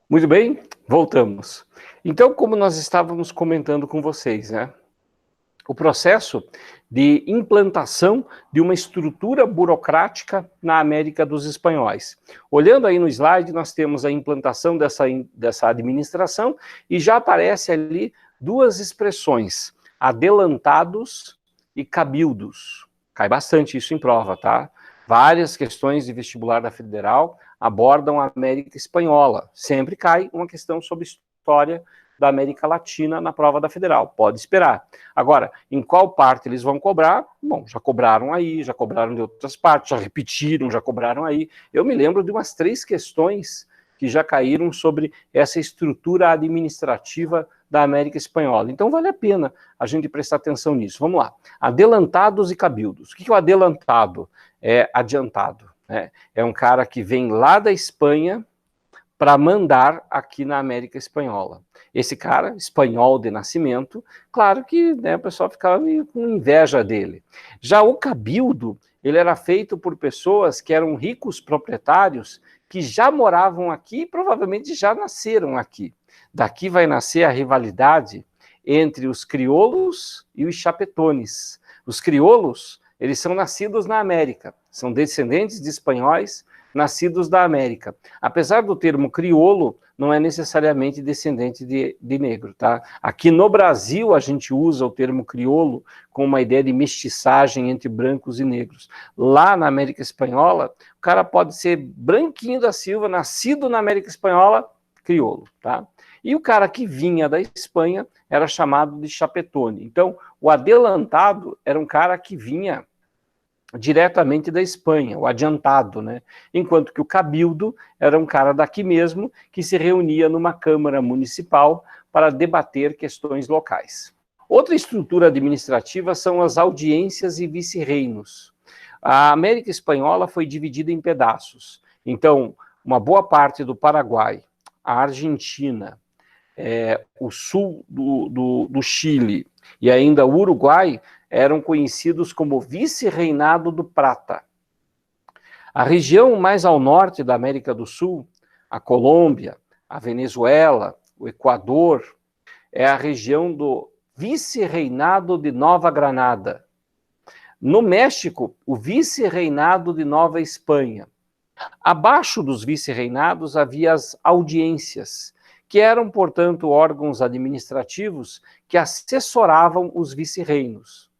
Muito bem, voltamos. Então, como nós estávamos comentando com vocês, né? O processo de implantação de uma estrutura burocrática na América dos espanhóis. Olhando aí no slide, nós temos a implantação dessa administração e já aparece ali duas expressões, adelantados e cabildos. Cai bastante isso em prova, tá? Várias questões de vestibular da Federal abordam a América Espanhola. Sempre cai uma questão sobre história da América Latina na prova da Federal, pode esperar. Agora, em qual parte eles vão cobrar? Bom, já cobraram aí, já cobraram de outras partes, já repetiram, já cobraram aí. Eu me lembro de umas 3 questões que já caíram sobre essa estrutura administrativa da América Espanhola. Então vale a pena a gente prestar atenção nisso. Vamos lá. Adelantados e cabildos. O que é o adelantado? É adiantado, né? É um cara que vem lá da Espanha para mandar aqui na América Espanhola. Esse cara, espanhol de nascimento, claro que, né, o pessoal ficava meio com inveja dele. Já o cabildo, ele era feito por pessoas que eram ricos proprietários, que já moravam aqui e provavelmente já nasceram aqui. Daqui vai nascer a rivalidade entre os crioulos e os chapetones. Os crioulos, eles são nascidos na América, são descendentes de espanhóis, nascidos da América. Apesar do termo crioulo, não é necessariamente descendente de negro, tá? Aqui no Brasil, a gente usa o termo crioulo com uma ideia de mestiçagem entre brancos e negros. Lá na América Espanhola, o cara pode ser branquinho da Silva, nascido na América Espanhola, crioulo, tá? E o cara que vinha da Espanha era chamado de chapetone. Então, o adelantado era um cara que vinha diretamente da Espanha, o adiantado, né? Enquanto que o cabildo era um cara daqui mesmo que se reunia numa Câmara Municipal para debater questões locais. Outra estrutura administrativa são as audiências e vice-reinos. A América Espanhola foi dividida em pedaços. Então, uma boa parte do Paraguai, a Argentina, o sul do Chile e ainda o Uruguai eram conhecidos como Vice-Reinado do Prata. A região mais ao norte da América do Sul, a Colômbia, a Venezuela, o Equador, é a região do Vice-Reinado de Nova Granada. No México, o Vice-Reinado de Nova Espanha. Abaixo dos vice-reinados havia as audiências, que eram, portanto, órgãos administrativos que assessoravam os vice-reinos.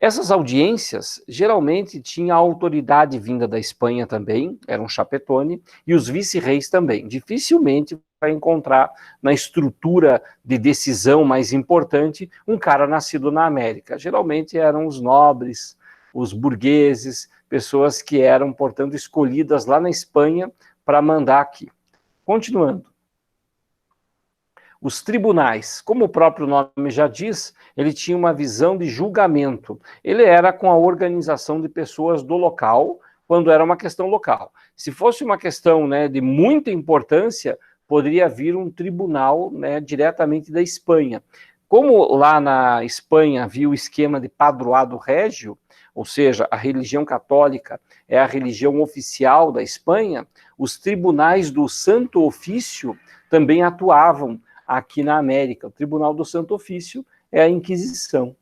Essas audiências geralmente tinham a autoridade vinda da Espanha também, era um chapetone, e os vice-reis também. Dificilmente vai encontrar na estrutura de decisão mais importante um cara nascido na América. Geralmente eram os nobres, os burgueses, pessoas que eram, portanto, escolhidas lá na Espanha para mandar aqui. Continuando. Os tribunais, como o próprio nome já diz, ele tinha uma visão de julgamento. Ele era com a organização de pessoas do local, quando era uma questão local. Se fosse uma questão, né, de muita importância, poderia vir um tribunal, né, diretamente da Espanha. Como lá na Espanha havia o esquema de padroado régio, ou seja, a religião católica é a religião oficial da Espanha, os tribunais do Santo Ofício também atuavam aqui na América. O Tribunal do Santo Ofício é a Inquisição.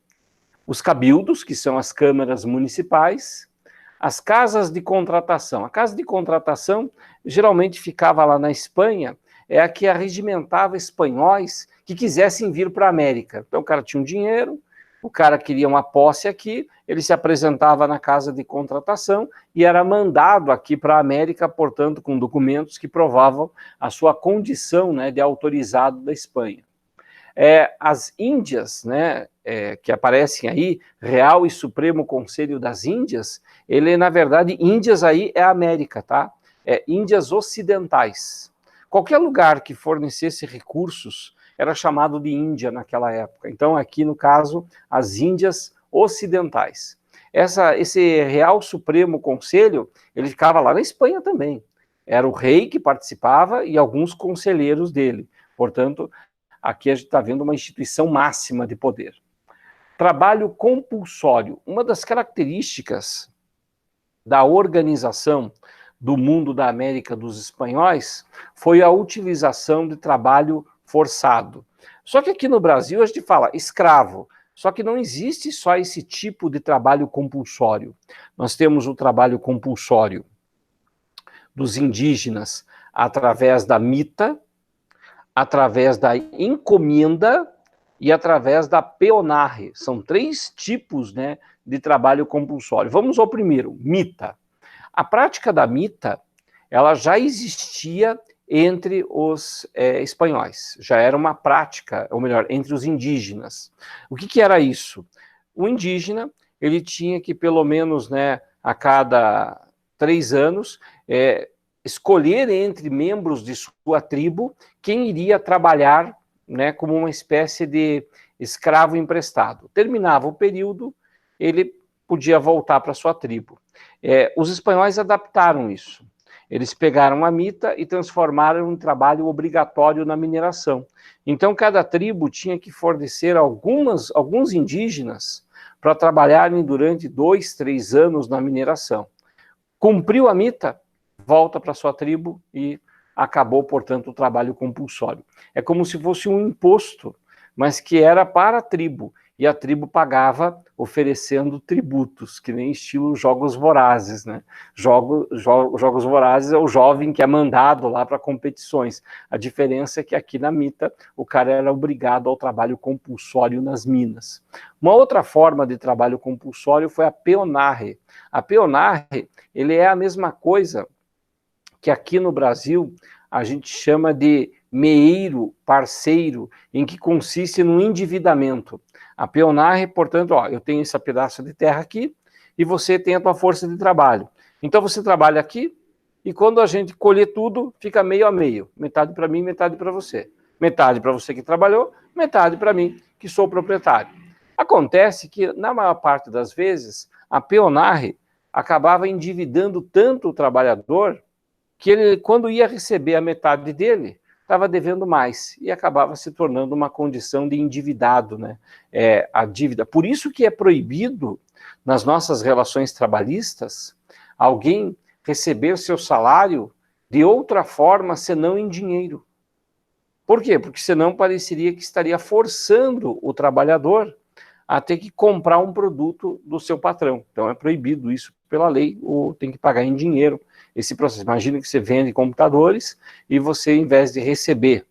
Os cabildos, que são as câmaras municipais, as casas de contratação. A casa de contratação geralmente ficava lá na Espanha, é a que arregimentava espanhóis que quisessem vir para a América. Então o cara tinha um dinheiro, o cara queria uma posse aqui, ele se apresentava na casa de contratação e era mandado aqui para a América, portanto, com documentos que provavam a sua condição, né, de autorizado da Espanha. As Índias, né, que aparecem aí, Real e Supremo Conselho das Índias, ele, na verdade, Índias aí é América, tá? Índias Ocidentais. Qualquer lugar que fornecesse recursos era chamado de Índia naquela época. Então, aqui, no caso, as Índias Ocidentais. Esse Real Supremo Conselho, ele ficava lá na Espanha também. Era o rei que participava e alguns conselheiros dele. Portanto, aqui a gente está vendo uma instituição máxima de poder. Trabalho compulsório. Uma das características da organização do mundo da América dos espanhóis foi a utilização de trabalho forçado. Só que aqui no Brasil a gente fala escravo, só que não existe só esse tipo de trabalho compulsório. Nós temos o trabalho compulsório dos indígenas através da mita, através da encomenda e através da peonarre. São 3 tipos, né, de trabalho compulsório. Vamos ao primeiro, mita. A prática da mita, ela já existia entre os espanhóis, já era uma prática, ou melhor, entre os indígenas. O que era isso? O indígena, ele tinha que pelo menos, né, a cada 3 anos, escolher entre membros de sua tribo quem iria trabalhar, né, como uma espécie de escravo emprestado. Terminava o período, ele podia voltar para sua tribo. Os espanhóis adaptaram isso. Eles pegaram a mita e transformaram em trabalho obrigatório na mineração. Então, cada tribo tinha que fornecer alguns indígenas para trabalharem durante 2, 3 anos na mineração. Cumpriu a mita, volta para sua tribo e acabou, portanto, o trabalho compulsório. É como se fosse um imposto, mas que era para a tribo. e a tribo pagava oferecendo tributos, que nem estilo Jogos Vorazes, né? Jogos Vorazes é o jovem que é mandado lá para competições. A diferença é que aqui na Mita o cara era obrigado ao trabalho compulsório nas minas. Uma outra forma de trabalho compulsório foi a peonarre. A peonarre, ele é a mesma coisa que aqui no Brasil a gente chama de meeiro, parceiro, em que consiste no endividamento. A peonarre, portanto, ó, eu tenho esse pedaço de terra aqui e você tem a tua força de trabalho. Então você trabalha aqui e quando a gente colher tudo, fica meio a meio. Metade para mim, metade para você. Metade para você que trabalhou, metade para mim, que sou proprietário. Acontece que, na maior parte das vezes, a peonarre acabava endividando tanto o trabalhador que ele, quando ia receber a metade dele, estava devendo mais e acabava se tornando uma condição de endividado, né? A dívida. Por isso que é proibido, nas nossas relações trabalhistas, alguém receber seu salário de outra forma, senão em dinheiro. Por quê? Porque senão pareceria que estaria forçando o trabalhador a ter que comprar um produto do seu patrão. Então é proibido isso pela lei, ou tem que pagar em dinheiro esse processo. Imagina que você vende computadores e você, em vez de receber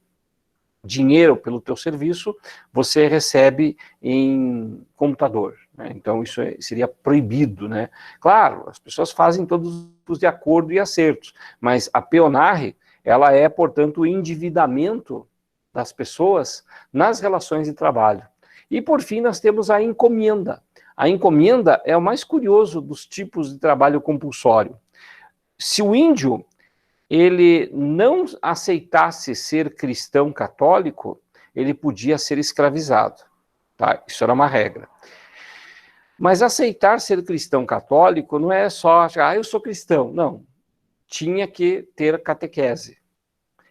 dinheiro pelo teu serviço, você recebe em computador, né? Então isso seria proibido, né? Claro, as pessoas fazem todos os de acordo e acertos, mas a peonarre, ela é, portanto, o endividamento das pessoas nas relações de trabalho. E, por fim, nós temos a encomenda. A encomenda é o mais curioso dos tipos de trabalho compulsório. Se o índio ele não aceitasse ser cristão católico, ele podia ser escravizado. Tá? Isso era uma regra. Mas aceitar ser cristão católico não é só, eu sou cristão. Não. Tinha que ter catequese.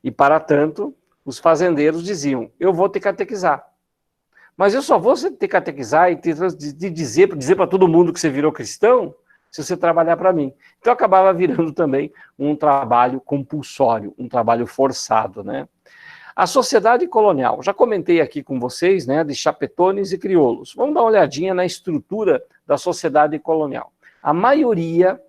E, para tanto, os fazendeiros diziam, eu vou te catequizar. Mas eu só vou te catequizar e dizer para todo mundo que você virou cristão se você trabalhar para mim. Então acabava virando também um trabalho compulsório, um trabalho forçado, né? A sociedade colonial, já comentei aqui com vocês, né, de chapetones e crioulos. Vamos dar uma olhadinha na estrutura da sociedade colonial. A maioria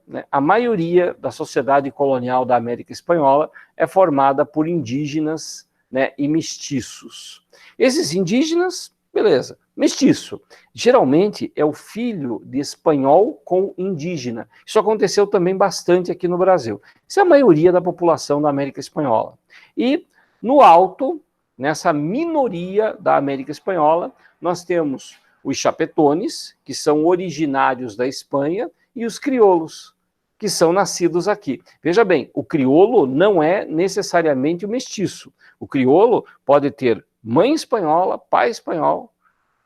da sociedade colonial da América Espanhola é formada por indígenas, né, e mestiços. Esses indígenas, beleza, mestiço, geralmente é o filho de espanhol com indígena. Isso aconteceu também bastante aqui no Brasil. Isso é a maioria da população da América Espanhola. E no alto, nessa minoria da América Espanhola, nós temos os chapetones, que são originários da Espanha, e os crioulos, que são nascidos aqui. Veja bem, o crioulo não é necessariamente o mestiço. O crioulo pode ter mãe espanhola, pai espanhol,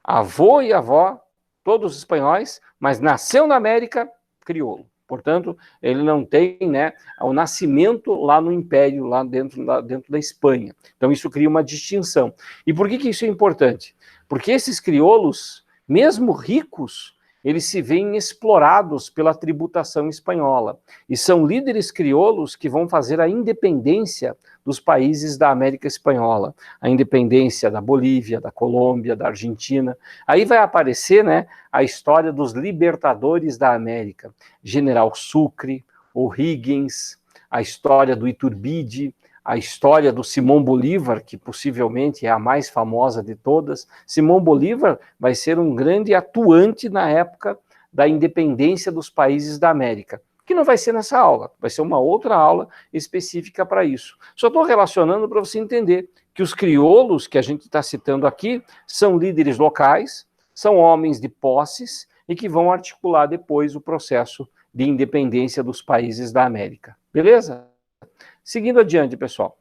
avô e avó, todos espanhóis, mas nasceu na América, crioulo. Portanto, ele não tem, né, o nascimento lá no Império, lá dentro da Espanha. Então, isso cria uma distinção. E por que isso é importante? Porque esses crioulos, mesmo ricos, eles se veem explorados pela tributação espanhola. E são líderes crioulos que vão fazer a independência dos países da América Espanhola. A independência da Bolívia, da Colômbia, da Argentina. Aí vai aparecer, né, a história dos libertadores da América. General Sucre, O'Higgins, a história do Iturbide, a história do Simão Bolívar, que possivelmente é a mais famosa de todas. Simão Bolívar vai ser um grande atuante na época da independência dos países da América, que não vai ser nessa aula, vai ser uma outra aula específica para isso. Só estou relacionando para você entender que os crioulos que a gente está citando aqui são líderes locais, são homens de posses e que vão articular depois o processo de independência dos países da América. Beleza? Seguindo adiante, pessoal.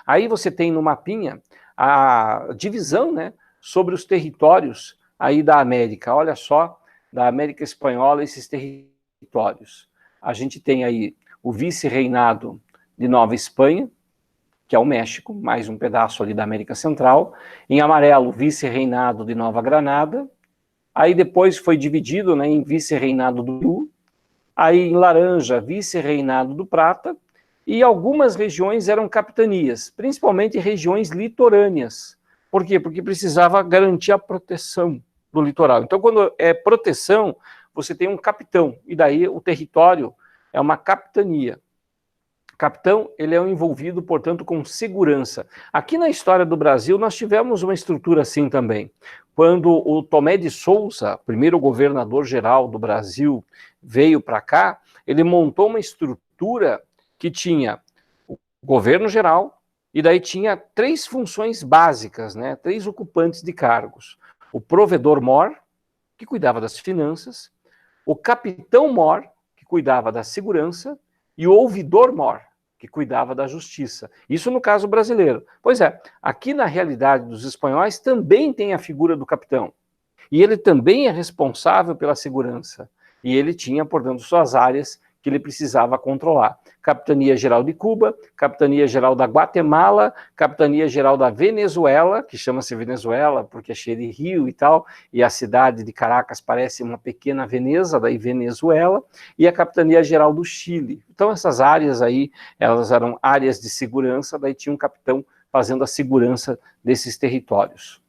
Aí você tem no mapinha a divisão, né, sobre os territórios aí da América. Olha só, da América Espanhola, esses territórios. A gente tem aí o vice-reinado de Nova Espanha, que é o México, mais um pedaço ali da América Central. Em amarelo, o vice-reinado de Nova Granada. Aí depois foi dividido, né, em vice-reinado do Peru. Aí em laranja, vice-reinado do Prata. E algumas regiões eram capitanias, principalmente regiões litorâneas, Por quê? Porque precisava garantir a proteção do litoral. Então, quando é proteção, você tem um capitão, e daí o território é uma capitania. Capitão, ele é envolvido, portanto, com segurança. Aqui na história do Brasil, nós tivemos uma estrutura assim também. Quando o Tomé de Souza, primeiro governador-geral do Brasil, veio para cá, ele montou uma estrutura que tinha o governo geral, e daí tinha 3 funções básicas, né? 3 ocupantes de cargos. O provedor-mor, que cuidava das finanças, o capitão-mor, que cuidava da segurança, e o ouvidor-mor, que cuidava da justiça. Isso no caso brasileiro. Pois é, aqui na realidade dos espanhóis também tem a figura do capitão. E ele também é responsável pela segurança. E ele tinha, portanto, suas áreas que ele precisava controlar. Capitania Geral de Cuba, Capitania Geral da Guatemala, Capitania Geral da Venezuela, que chama-se Venezuela porque é cheia de rio e tal, e a cidade de Caracas parece uma pequena Veneza, daí Venezuela, e a Capitania Geral do Chile. Então essas áreas aí, elas eram áreas de segurança, daí tinha um capitão fazendo a segurança desses territórios.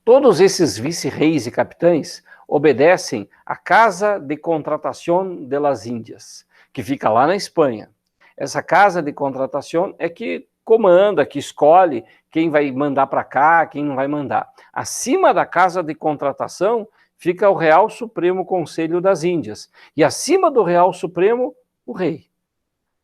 Todos esses vice-reis e capitães obedecem à Casa de Contratación de las Índias, que fica lá na Espanha. Essa Casa de Contratación é que comanda, que escolhe quem vai mandar para cá, quem não vai mandar. Acima da Casa de Contratação fica o Real Supremo Conselho das Índias. E acima do Real Supremo, o rei.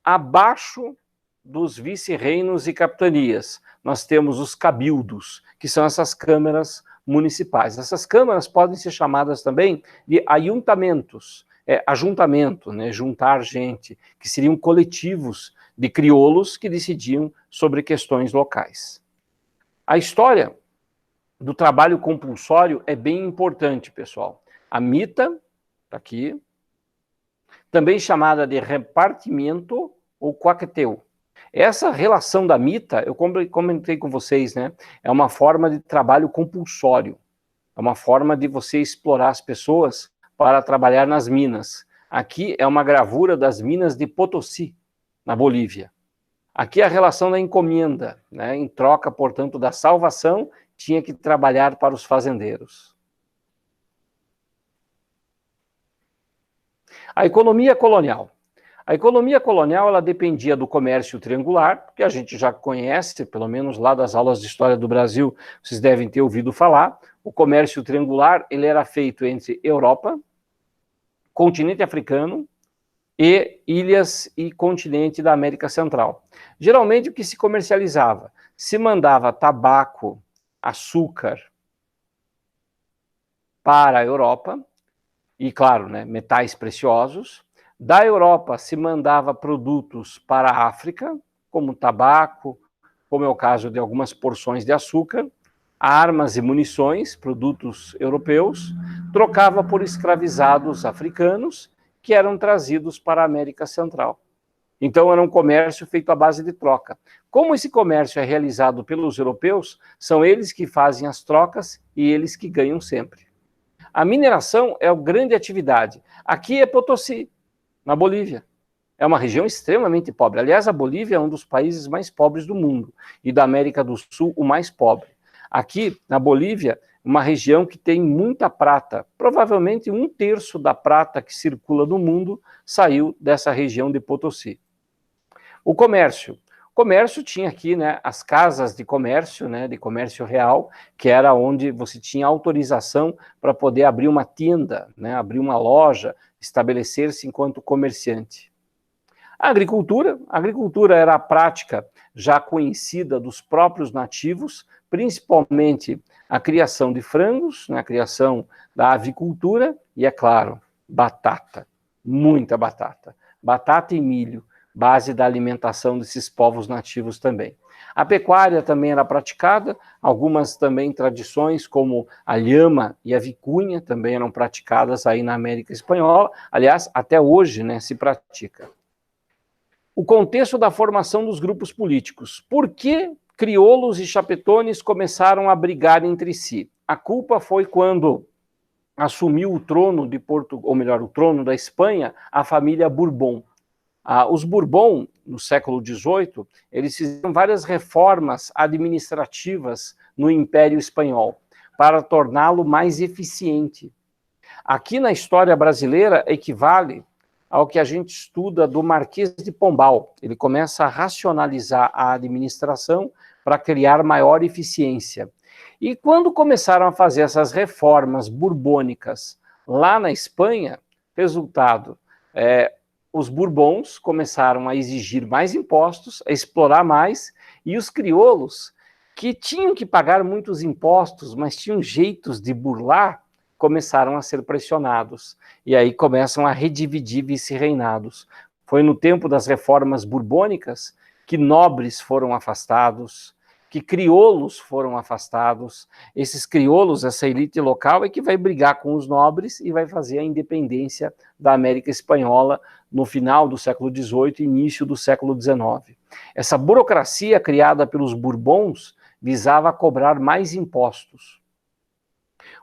Abaixo dos vice-reinos e capitanias, nós temos os cabildos, que são essas câmaras municipais. Essas câmaras podem ser chamadas também de ajuntamentos, ajuntamento, né, juntar gente, que seriam coletivos de crioulos que decidiam sobre questões locais. A história do trabalho compulsório é bem importante, pessoal. A mita, tá aqui, também chamada de repartimento ou coacteu. Essa relação da mita, eu comentei com vocês, né? É uma forma de trabalho compulsório. É uma forma de você explorar as pessoas para trabalhar nas minas. Aqui é uma gravura das minas de Potosí, na Bolívia. Aqui é a relação da encomenda, né? Em troca, portanto, da salvação, tinha que trabalhar para os fazendeiros. A economia colonial. A economia colonial, ela dependia do comércio triangular, que a gente já conhece, pelo menos lá das aulas de História do Brasil, vocês devem ter ouvido falar. O comércio triangular, ele era feito entre Europa, continente africano e ilhas e continente da América Central. Geralmente, o que se comercializava? Se mandava tabaco, açúcar para a Europa, e claro, né, metais preciosos. Da Europa se mandava produtos para a África, como tabaco, como é o caso de algumas porções de açúcar, armas e munições, produtos europeus, trocava por escravizados africanos que eram trazidos para a América Central. Então era um comércio feito à base de troca. Como esse comércio é realizado pelos europeus, são eles que fazem as trocas e eles que ganham sempre. A mineração é a grande atividade. Aqui é Potosí, na Bolívia. É uma região extremamente pobre. Aliás, a Bolívia é um dos países mais pobres do mundo e da América do Sul, o mais pobre. Aqui, na Bolívia, uma região que tem muita prata. Provavelmente 1/3 da prata que circula no mundo saiu dessa região de Potosí. O comércio. O comércio tinha aqui, né, as casas de comércio, né, de comércio real, que era onde você tinha autorização para poder abrir uma tenda, né, abrir uma loja, estabelecer-se enquanto comerciante. A agricultura era a prática já conhecida dos próprios nativos, principalmente a criação de frangos, né, a criação da avicultura e, é claro, batata, muita batata. Batata e milho, base da alimentação desses povos nativos também. A pecuária também era praticada, algumas também tradições como a lhama e a vicunha também eram praticadas aí na América Espanhola, aliás, até hoje, né, se pratica. O contexto da formação dos grupos políticos. Por que crioulos e chapetones começaram a brigar entre si? A culpa foi quando assumiu o trono de Portugal, ou melhor, o trono da Espanha, a família Bourbon. Os Bourbon, no século XVIII, eles fizeram várias reformas administrativas no Império Espanhol, para torná-lo mais eficiente. Aqui na história brasileira equivale ao que a gente estuda do Marquês de Pombal. Ele começa a racionalizar a administração para criar maior eficiência. E quando começaram a fazer essas reformas borbônicas lá na Espanha, resultado, os Bourbons começaram a exigir mais impostos, a explorar mais, e os crioulos, que tinham que pagar muitos impostos, mas tinham jeitos de burlar, começaram a ser pressionados. E aí começam a redividir vice-reinados. Foi no tempo das reformas borbônicas que nobres foram afastados, que crioulos foram afastados. Esses crioulos, essa elite local, é que vai brigar com os nobres e vai fazer a independência da América Espanhola no final do século XVIII e início do século XIX. Essa burocracia criada pelos Bourbons visava cobrar mais impostos.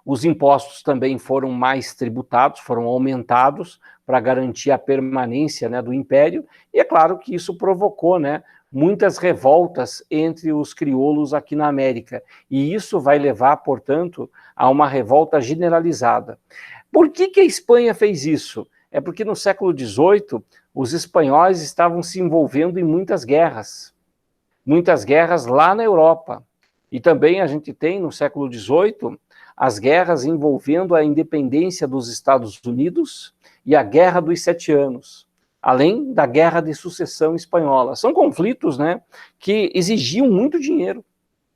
Os impostos também foram mais tributados, foram aumentados para garantir a permanência, né, do império, e é claro que isso provocou, né, muitas revoltas entre os crioulos aqui na América, e isso vai levar, portanto, a uma revolta generalizada. Por que a Espanha fez isso? É porque no século XVIII os espanhóis estavam se envolvendo em muitas guerras lá na Europa, e também a gente tem no século XVIII as guerras envolvendo a independência dos Estados Unidos e a Guerra dos 7 Anos, além da Guerra de Sucessão Espanhola. São conflitos, né, que exigiam muito dinheiro.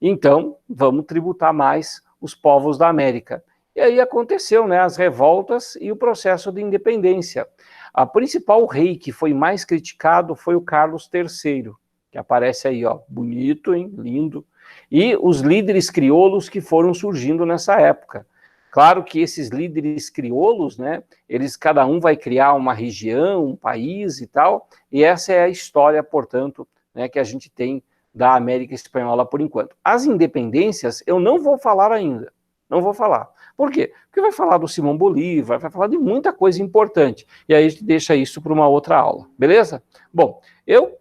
Então, vamos tributar mais os povos da América. E aí aconteceu, né, as revoltas e o processo de independência. A principal rei que foi mais criticado foi o Carlos III, que aparece aí, ó, bonito, hein, lindo. E os líderes crioulos que foram surgindo nessa época. Claro que esses líderes crioulos, né, eles cada um vai criar uma região, um país e tal, e essa é a história, portanto, né, que a gente tem da América Espanhola por enquanto. As independências eu não vou falar ainda, não vou falar. Por quê? Porque vai falar do Simão Bolívar, vai falar de muita coisa importante, e aí a gente deixa isso para uma outra aula, beleza? Bom, eu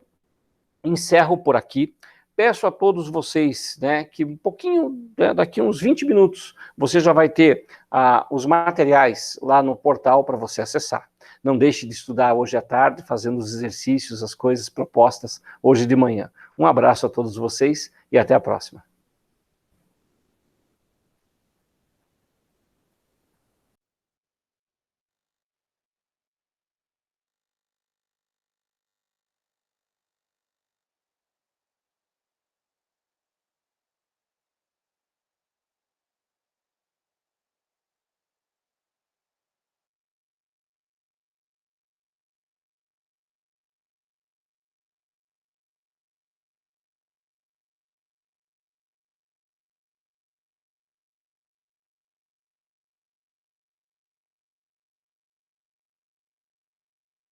encerro por aqui. Peço a todos vocês, né, que um pouquinho, né, daqui uns 20 minutos, você já vai ter os materiais lá no portal para você acessar. Não deixe de estudar hoje à tarde, fazendo os exercícios, as coisas propostas hoje de manhã. Um abraço a todos vocês e até a próxima.